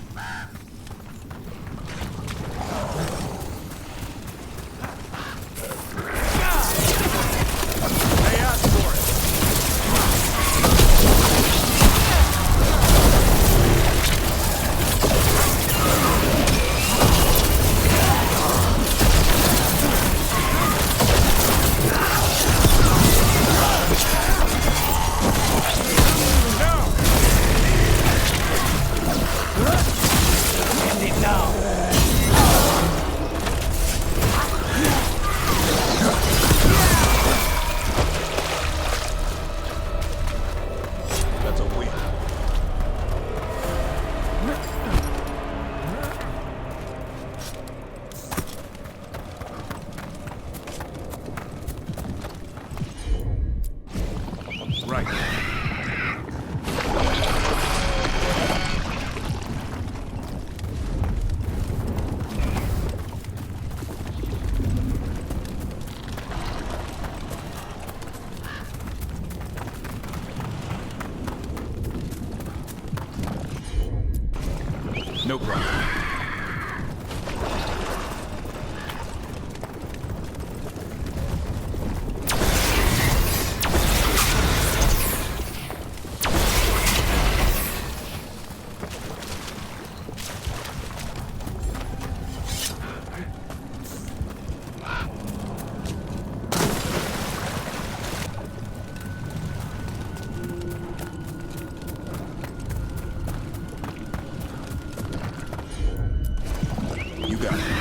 got it.